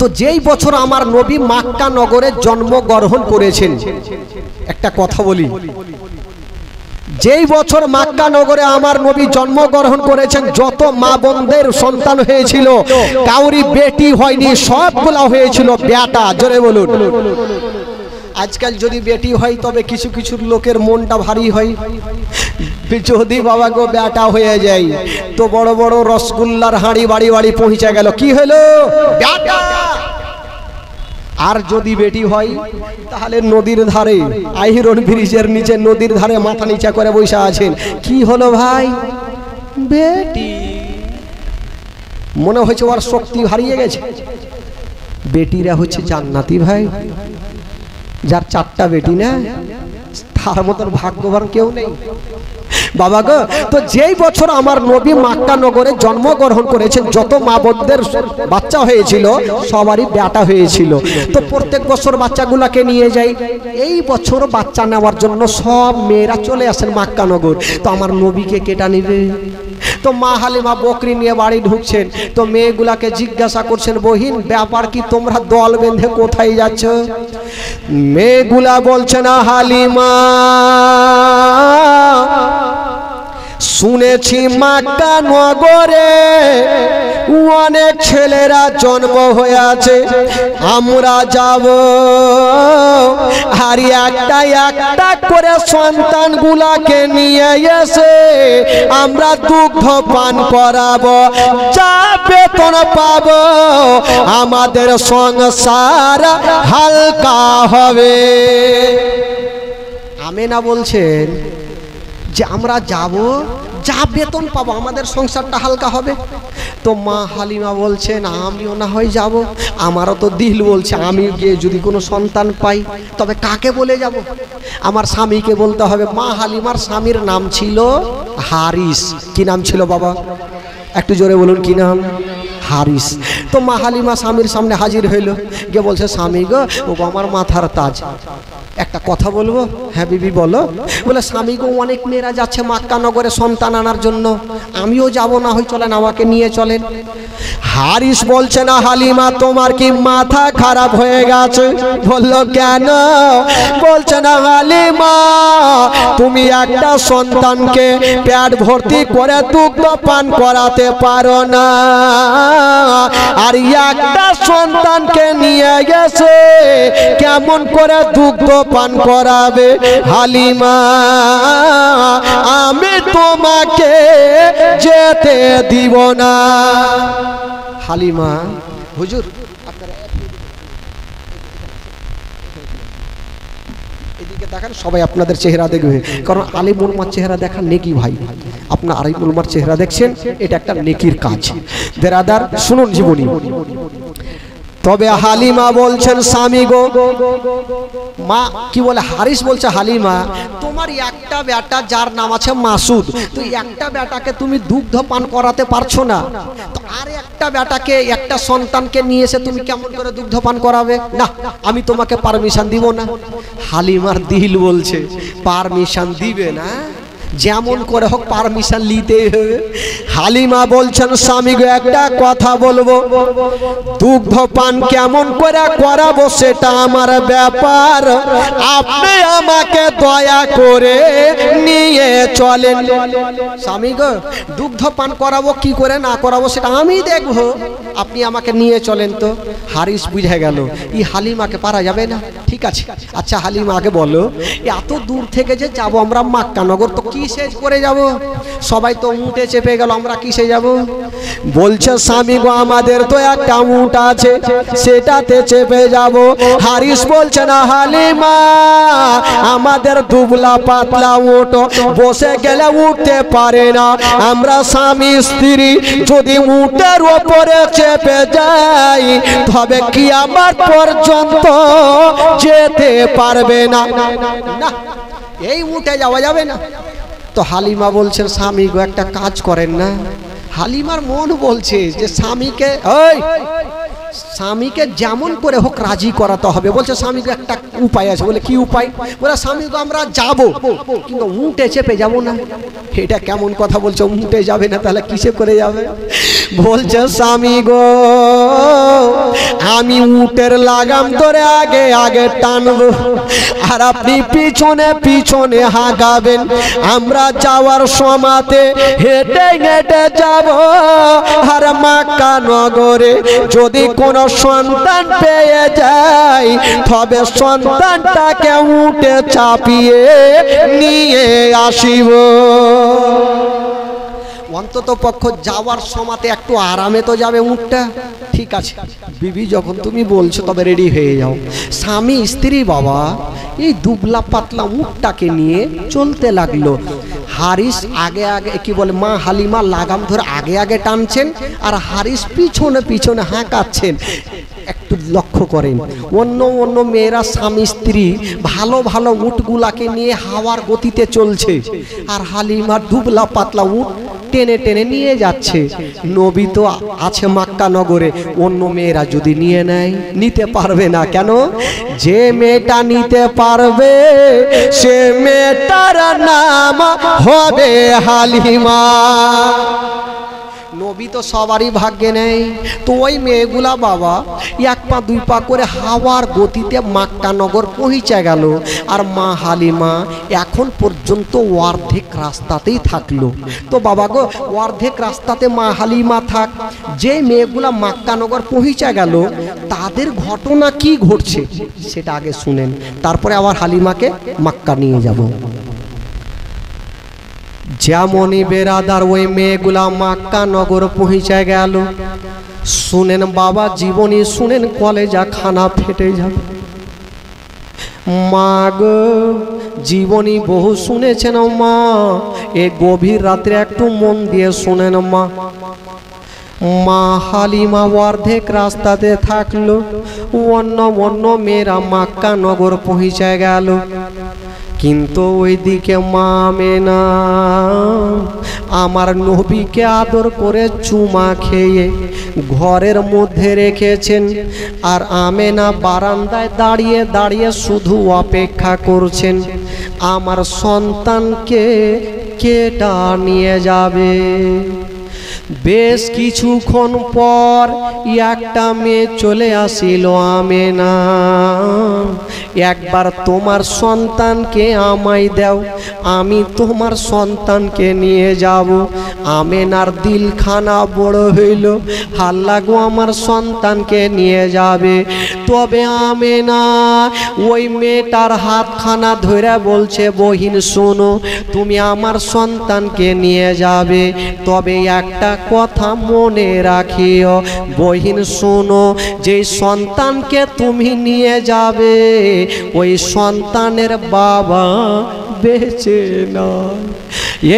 Speaker 1: তো যেই বছর আমার নবী মক্কা নগরে জন্মগ্রহণ করেছেন একটা কথা বলি যেই বছর মক্কা নগরে আমার নবী জন্মগ্রহণ করেছেন যত মা বোনদের সন্তান হয়েছিল কাউরি বেটি হয়নি সবগুলা হয়েছিল বেটা জোরে বলুন আজকাল যদি বেটি হয় তবে কিছু কিছু লোকের মনটা ভারী হয় যদি বাবা গো বেটা হয়ে যায় তো বড় বড় রসগোল্লার হাঁড়ি বাড়ি বাড়ি পৌঁছে গেল কি হলো বেটা আর যদি বেটি হয় তাহলে নদীর ধারে আইরন ব্রিজের নিচে নদীর ধারে মাথা নিচা করে বসে আছেন কি হলো ভাই বেটি মনে হচ্ছে ওর শক্তি হারিয়ে গেছে বেটিরা হচ্ছে জান্নাতি ভাই যার 4টা বেটি না তার মতন ভাগ্যবান কেউ নেই বাবা গো তো যেই বছর আমার নবী মক্কা নগরে জন্মগ্রহণ করেছেন যত মা বোনদের বাচ্চা হয়েছিল সবারই বেটা হয়েছিল তো প্রত্যেক বছর বাচ্চাগুলোকে নিয়ে যাই এই বছর বাচ্চা নেওয়ার জন্য সব মেয়েরা চলে আসেন মক্কা নগর তো আমার নবীকে কেটা নেবে তো মা হালিমা বকরি নিয়ে বাড়ি ঢুকছেন তো মেয়েগুলাকে জিজ্ঞাসা করছেন বহিন ব্যাপার কি তোমরা দল বেঁধে কোথায় যাচ্ছ মেয়েগুলা বলছে না হালিমা শুনেছি মক্কা নগরে অনেক ছেলেরা জন্ম হয়ে আছে আমরা যাব আর একটা একটা করে সন্তানগুলাকে নিয়ে এসে আমরা দুগ্ধ পান করাবো যা বেতন পাবো আমাদের সংসার হালকা হবে আমেনা বলছেন যে আমরা যাব যা বেতন পাবো আমাদের সংসারটা হালকা হবে তো মা হালিমা বলছেন আমিও না হয় যাব আমারও তো দিল বলছে আমি গিয়ে যদি কোনো সন্তান পাই তবে কাকে বলে যাব আমার স্বামীকে বলতে হবে মা হালিমার স্বামীর নাম ছিল হারিস কি নাম ছিল বাবা একটু জোরে বলুন কি নাম হারিস তো মা হালিমা স্বামীর সামনে হাজির হইল গিয়ে বলছে স্বামী গো ও আমার মাথার তাজ একটা কথা বলবো হ্যাঁ বিবি বলো বলে স্বামী গো অনেক মেয়েরা যাচ্ছে মক্কা নগরে সন্তান আনার জন্য আমিও যাব না হয় চলেন আমাকে নিয়ে চলেন হারিস বলছে না হালিমা তোমার কি মাথা খারাপ হয়ে গেছে বললো কেন বলছে না হালিমা তুমি একটা সন্তানকে পেট ভর্তি করে দুগ্ধ পান করাতে পারো না আর একটা সন্তানকে নিয়ে গেছে কেমন করে দুগ্ধ পান করাবে হালিমা আমি তোমাকে যেতে দিব না হালিমা হুজুর আপনারা এদিকে দেখেন সবাই আপনাদের চেহারা দেখবে কারণ আলিম উলমার চেহারা দেখা নেকি ভাই আপনার আলিম উলমার চেহারা দেখছেন এটা একটা নেকির কাজ বেরাদার শুনুন জীবনী তবে হালিমা বলছেন স্বামী গো মা কি বলে হারিস বলছে হালিমা তোমার একটা বেটা যার নাম আছে মাসুদ তো একটা বেটাকে তুমি দুগ্ধ পান করাতে পারছো না তো আর একটা বেটাকে একটা সন্তানকে নিয়ে এসে তুমি কেমন করে দুগ্ধ পান করাবে না আমি তোমাকে পারমিশন দিব না হালিমার দিল বলছে পারমিশন দিবে না যেমন করে হোক পারমিশন নিতেই হবে। হালিমা বলছেন স্বামী গো একটা কথা বলবো, দুগ্ধ পান কেমন করে করাবো সেটা আমার ব্যাপার, আপনি আমাকে দয়া করে নিয়ে চলেন। স্বামী গো দুগ্ধ পান করাবো কি করে না করাবো সেটা আমি দেখবো, আপনি আমাকে নিয়ে চলেন। তো হারিস বুঝে গেল এই হালিমাকে পারা যাবে না। ঠিক আছে, আচ্ছা হালিমাকে বলো এত দূর থেকে যে যাবো আমরা মক্কা নগর, তো কিসে করে যাব? সবাই তো উঠে চেপে গেল, আমরা কিসে যাব? বলছে স্বামী গো আমাদের তো একটা উট আছে, সেটাতে চেপে যাব। হারিস বলছে না হালিমা আমাদের দুবলা পাতলা উট, বসে গেলে উঠতে পারে না, আমরা স্বামী স্ত্রী যদি উটের ওপরে চেপে যাই তবে কিয়ামত পর্যন্ত যেতে পারবে না। না এই উঠে যাওয়া যাবে না। তো হালিমা বলছেন স্বামী গো একটা কাজ করেন না। হালিমার মন বলছে যে স্বামীকে স্বামীকে যেমন করে হোক রাজি করাতে হবে। বলছে স্বামী গো একটা উপায় আছে। বলে কি উপায়? বলে স্বামী গো আমরা যাবো কিন্তু উঠে চেপে যাবো না। এটা কেমন কথা বলছে? উঠে যাবে না তাহলে কিসে করে যাবে? বলছে স্বামী গো আমি উটের লাগাম ধরে আগে আগে টানবো আর আপনি পিছনে পিছনে হাঁকাবেন, আমরা যাওয়ার সময়তে হেঁটে হেঁটে যাব। আর মক্কা নগরে যদি কোনো সন্তান পেয়ে যায় তবে সন্তানটাকে উঠে চাপিয়ে নিয়ে আসিব। অন্তত পক্ষ যাওয়ার সময়তে একটু আরামে তো যাবে উটটা। ঠিক আছে বিবি যখন তুমি বলছো তবে রেডি হয়ে যাও। স্বামী স্ত্রী বাবা এই দুবলা পাতলা উটটাকে নিয়ে চলতে লাগলো। হারিস আগে আগে কি বলে মা হালিমা লাগাম ধরে আগে আগে টানছেন আর হারিস পিছনে পিছনে হাঁকাচ্ছেন। একটু লক্ষ্য করেন অন্য অন্য মেয়েরা স্বামী স্ত্রী ভালো ভালো উটগুলাকে নিয়ে হাওয়ার গতিতে চলছে আর হালিমার দুবলা পাতলা উট টেনে টেনে নিয়ে যাচ্ছে। নবী তো আছে মক্কা নগরে, অন্য মেয়েরা যদি নিয়ে নেয় নিতে পারবে না। কেন? যে মেয়েটা নিতে পারবে সে মেয়েটার নাম হবে হালিমা। নবী তো সবারই ভাগ্যে নেই। তো ওই মেয়েগুলা বাবা এক পা দুই পা করে হাওয়ার গতিতে মক্কা নগর পৌঁছে গেল। আর মা হালিমা এখন পর্যন্ত অর্ধেক রাস্তাতেই থাকলো। তো বাবা গো অর্ধেক রাস্তাতে মা হালিমা থাক, যে মেয়েগুলা মক্কা নগর পৌঁছে গেল তাদের ঘটনা কি ঘটছে সেটা আগে শুনেন, তারপরে আবার হালিমাকে মক্কা নিয়ে যাব। যেমনই বেরাদার ওই মেয়েগুলা মক্কা নগর পৌঁছে গেল, শুনেন বাবা জীবনী শুনেন কলেজা খানা ফেটে যাবে। মা গো জীবনী বহু শুনেছেন মা, এ গভীর রাত্রে একটু মন দিয়ে শুনেন মা। মা হালিমা অর্ধেক রাস্তাতে থাকলো, অন্য অন্য মেয়েরা মক্কা নগর পৌঁছে গেল। কিন্তু ওইদিকে মা আমেনা আমার নবীকে আদর করে চুমা খেয়ে ঘরের মধ্যে রেখেছেন। আর আমেনা বারান্দায় দাঁড়িয়ে দাঁড়িয়ে শুধু অপেক্ষা করছেন আমার সন্তানকে কেটা নিয়ে যাবে। বেশ কিছুক্ষণ পর একটা মেয়ে চলে আসিল। আমেনা একবার তোমার সন্তানকে আমায় দাও, আমি তোমার সন্তানকে নিয়ে যাব। আমেনার দিলখানা বড় হইল, হাল্লা গো আমার সন্তানকে নিয়ে যাবে। তবে আমেনা ওই মেয়েটার হাতখানা ধরে বলছে বহিন শোনো, তুমি আমার সন্তানকে নিয়ে যাবে, তবে একটা কথা মনে রাখিও বহিন শোনো, যে সন্তানকে তুমি নিয়ে যাবে ওই সন্তানের বাবা বেঁচে নয়।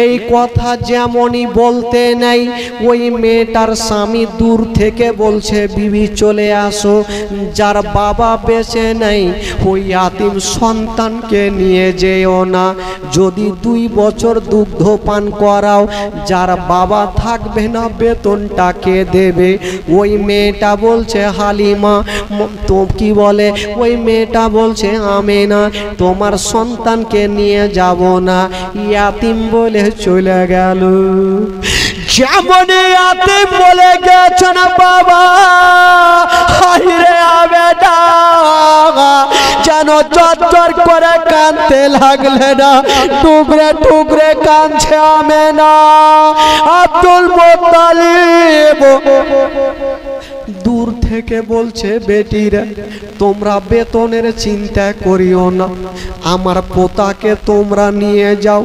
Speaker 1: এই কথা যেমনই বলতে নেই ওই মেয়েটার স্বামী দূর থেকে বলছে বিবি চলে আসো, যার বাবা বেঁচে নেই ওই ইয়াতিম সন্তানকে নিয়ে যেও না। যদি 2 বছর দুগ্ধ পান করাও, যার বাবা থাকবে না বেতনটা কে দেবে? ওই মেয়েটা বলছে হালিমা তো কি বলে, ওই মেয়েটা বলছে আমেনা তোমার সন্তানকে নিয়ে যাব না, ইয়াতিম বলে চলে গেল। যেমন ইয়াতিম বলে গেছেন বাবা, হায়রে আমেনা যেন চটচট করে কাঁদতে লাগলে না, টুকরে টুকরে কাঁদছে আমেনা। আব্দুল মুত্তালিব দূর থেকে বলছে, বেটিরা তোমরা বেতনের চিন্তা করিও না, আমার পোতাকে তোমরা নিয়ে যাও,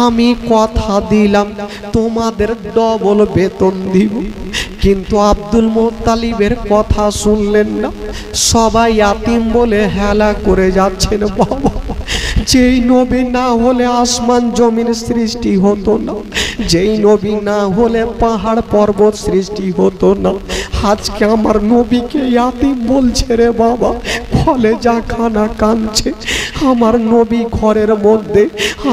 Speaker 1: আমি কথা দিলাম তোমাদের ডবল বেতন দিব। কিন্তু আব্দুল মুত্তালিবের কথা শুনলেন না, সবাই ইয়াতিম বলে হেলা করে যাচ্ছেন। বাবা, যেই নবী না হলে আসমান জমিন সৃষ্টি হতো না, যেই নবী না হলে পাহাড় পর্বত সৃষ্টি হতো না, আজকে আমার নবীকে ইয়াতিম বলছে রে বাবা। কলেজা খানা কাঁদছে আমার নবী ঘরের মধ্যে,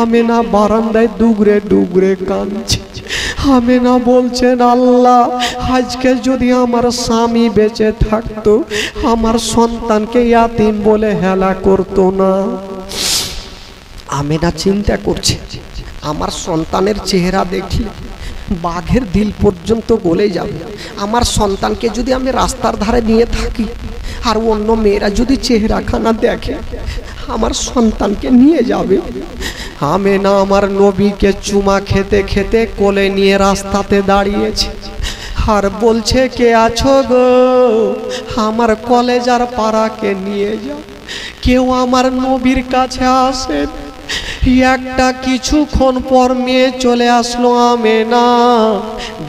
Speaker 1: আমেনা বারান্দায় ডুগরে ডুগরে কাঁদছে। আমেনা বলছেন, আল্লাহ আজকে যদি আমার স্বামী বেঁচে থাকতো, আমার সন্তানকে ইয়াতিম বলে হেলা করতো না। আমেনা চিন্তা করছে, আমার সন্তানের চেহারা দেখলে বাঘের দিল পর্যন্ত গলে যাবে। আমার সন্তানকে যদি আমি রাস্তার ধারে নিয়ে থাকি আর অন্য মেয়েরা যদি চেহারাখানা দেখে, আমার সন্তানকে নিয়ে যাবে। আমেনা আমার নবীকে চুমা খেতে খেতে কোলে নিয়ে রাস্তাতে দাঁড়িয়েছে আর বলছে, কে আছো গো, আমার কলেজার পাড়াকে নিয়ে যাও। কেউ আমার নবীর কাছে আসেন। একটা কিছুক্ষণ পর মেয়ে চলে আসলো, আমেনা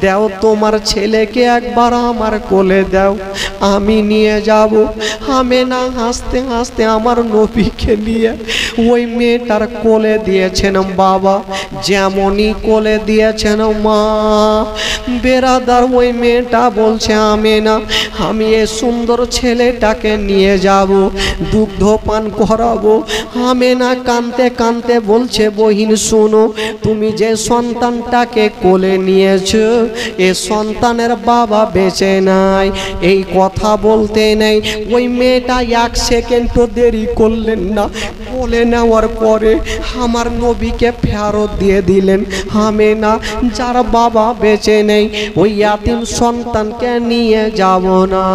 Speaker 1: দাও তোমার ছেলেকে একবার আমার কোলে দাও, আমি নিয়ে যাব। আমেনা হাসতে হাসতে আমার নবীকে নিয়ে ওই মেয়েটার কোলে দিয়েছেন বাবা, যেমনই কোলে দিয়েছেন মা। বেরাদার ওই মেয়েটা বলছে, আমেনা আমি এই সুন্দর ছেলেটাকে নিয়ে যাব, দুগ্ধ পান করাবো। আমেনা কাঁদতে কাঁদতে বলছে, বহিন শোনো, তুমি যে সন্তানটাকে কোলে নিয়েছো, এ সন্তানের বাবা বেঁচে নাই। এই কথা বলতে নেই ওই মেয়েটা এক সেকেন্ডও দেরি করলেন না, কোলে নেওয়ার পরে আমার নবীকে ফেরত দিয়ে দিলেন। আমেনা যার বাবা বেঁচে নেই, ওই ইয়াতিম সন্তানকে নিয়ে যাব না।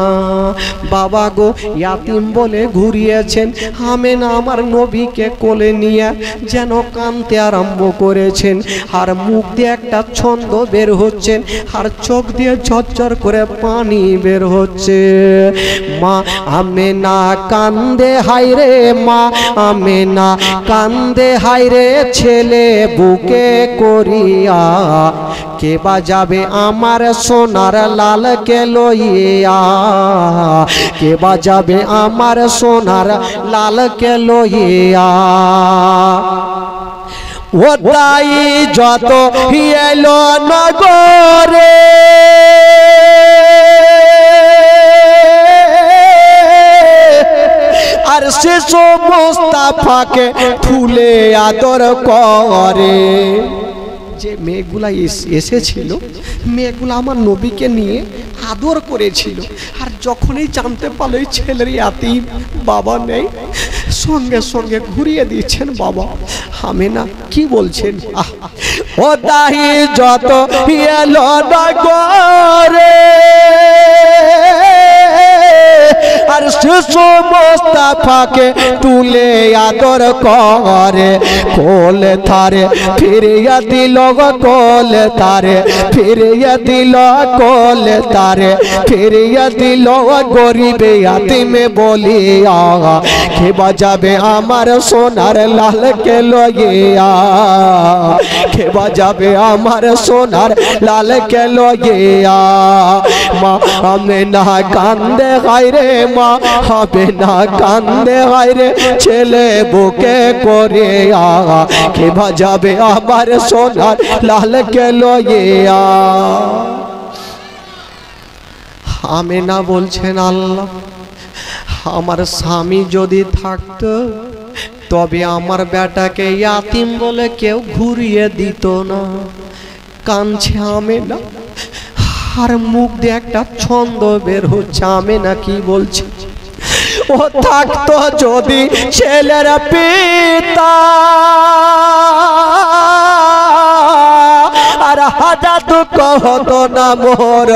Speaker 1: বাবা গো, ইয়াতিম বলে ঘুরিয়েছেন। আমেনা আমার নবীকে কোলে নিয়ে যেন কাঁদতে আরম্ভ করেছেন, আর মুখ দিয়ে একটা ছন্দ বের হচ্ছেন, আর চোখ দিয়ে ঝরঝর করে পানি বের হচ্ছে। মা আমেনা কান্দে হায়রে, মা আমেনা কান্দে হায়রে, ছেলে বুকে করিয়া, কে বাজাবে আমার সোনার লালকে লইয়া, কে বাজাবে আমার সোনার লালকে লইয়া। ও দাই যত এলো নগরে, আর শিশু মুস্তাফাকে ফুলে আদর করে। যে মেয়েগুলা এসেছিল, মেয়েগুলা আমার নবীকে নিয়ে আদর করেছিল, আর যখনই জানতে পারলো এই ছেলের ইয়াতিম, বাবা নেই, সঙ্গে সঙ্গে ঘুরিয়ে দিচ্ছেন বাবা। আমেনা কি বলছেন, ও দাহি যত এলো নগরে, আর শিশু মুস্তাফাকে তুলে আদর করে। কোল থারে ফিরিয়ে দিল, কোল তারে ফিরিয়ে দিল, কোল তারে ফিরিয়ে দিল। গরিবে ইয়াতিমে বলিয়া, কে বাজাবে আমার সোনার লালকে লইয়া, কে বাজাবে আমার সোনার লালকে লইয়া। মা আমেনা কান্দে হায়রে, মা আমেনা কান্দে হায়রে, ছেলে বুকে করিয়া, কে বাজাবে আমার সোনার লালকে লইয়া। আমেনা বলছেন, আল্লাহ আমার স্বামী যদি থাকতো, তবে আমার বেটাকে ইয়াতিম বলে কেউ ঘুরিয়ে দিত না। কাঁদছে আমেনা, আর মুখ দিয়ে একটা ছন্দ বের হচ্ছে। আমেনা কি বলছে, ও থাকতো যদি ছেলের পিতা, জাদু কহতো না মোর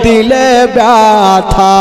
Speaker 1: দিলে ব্যথা।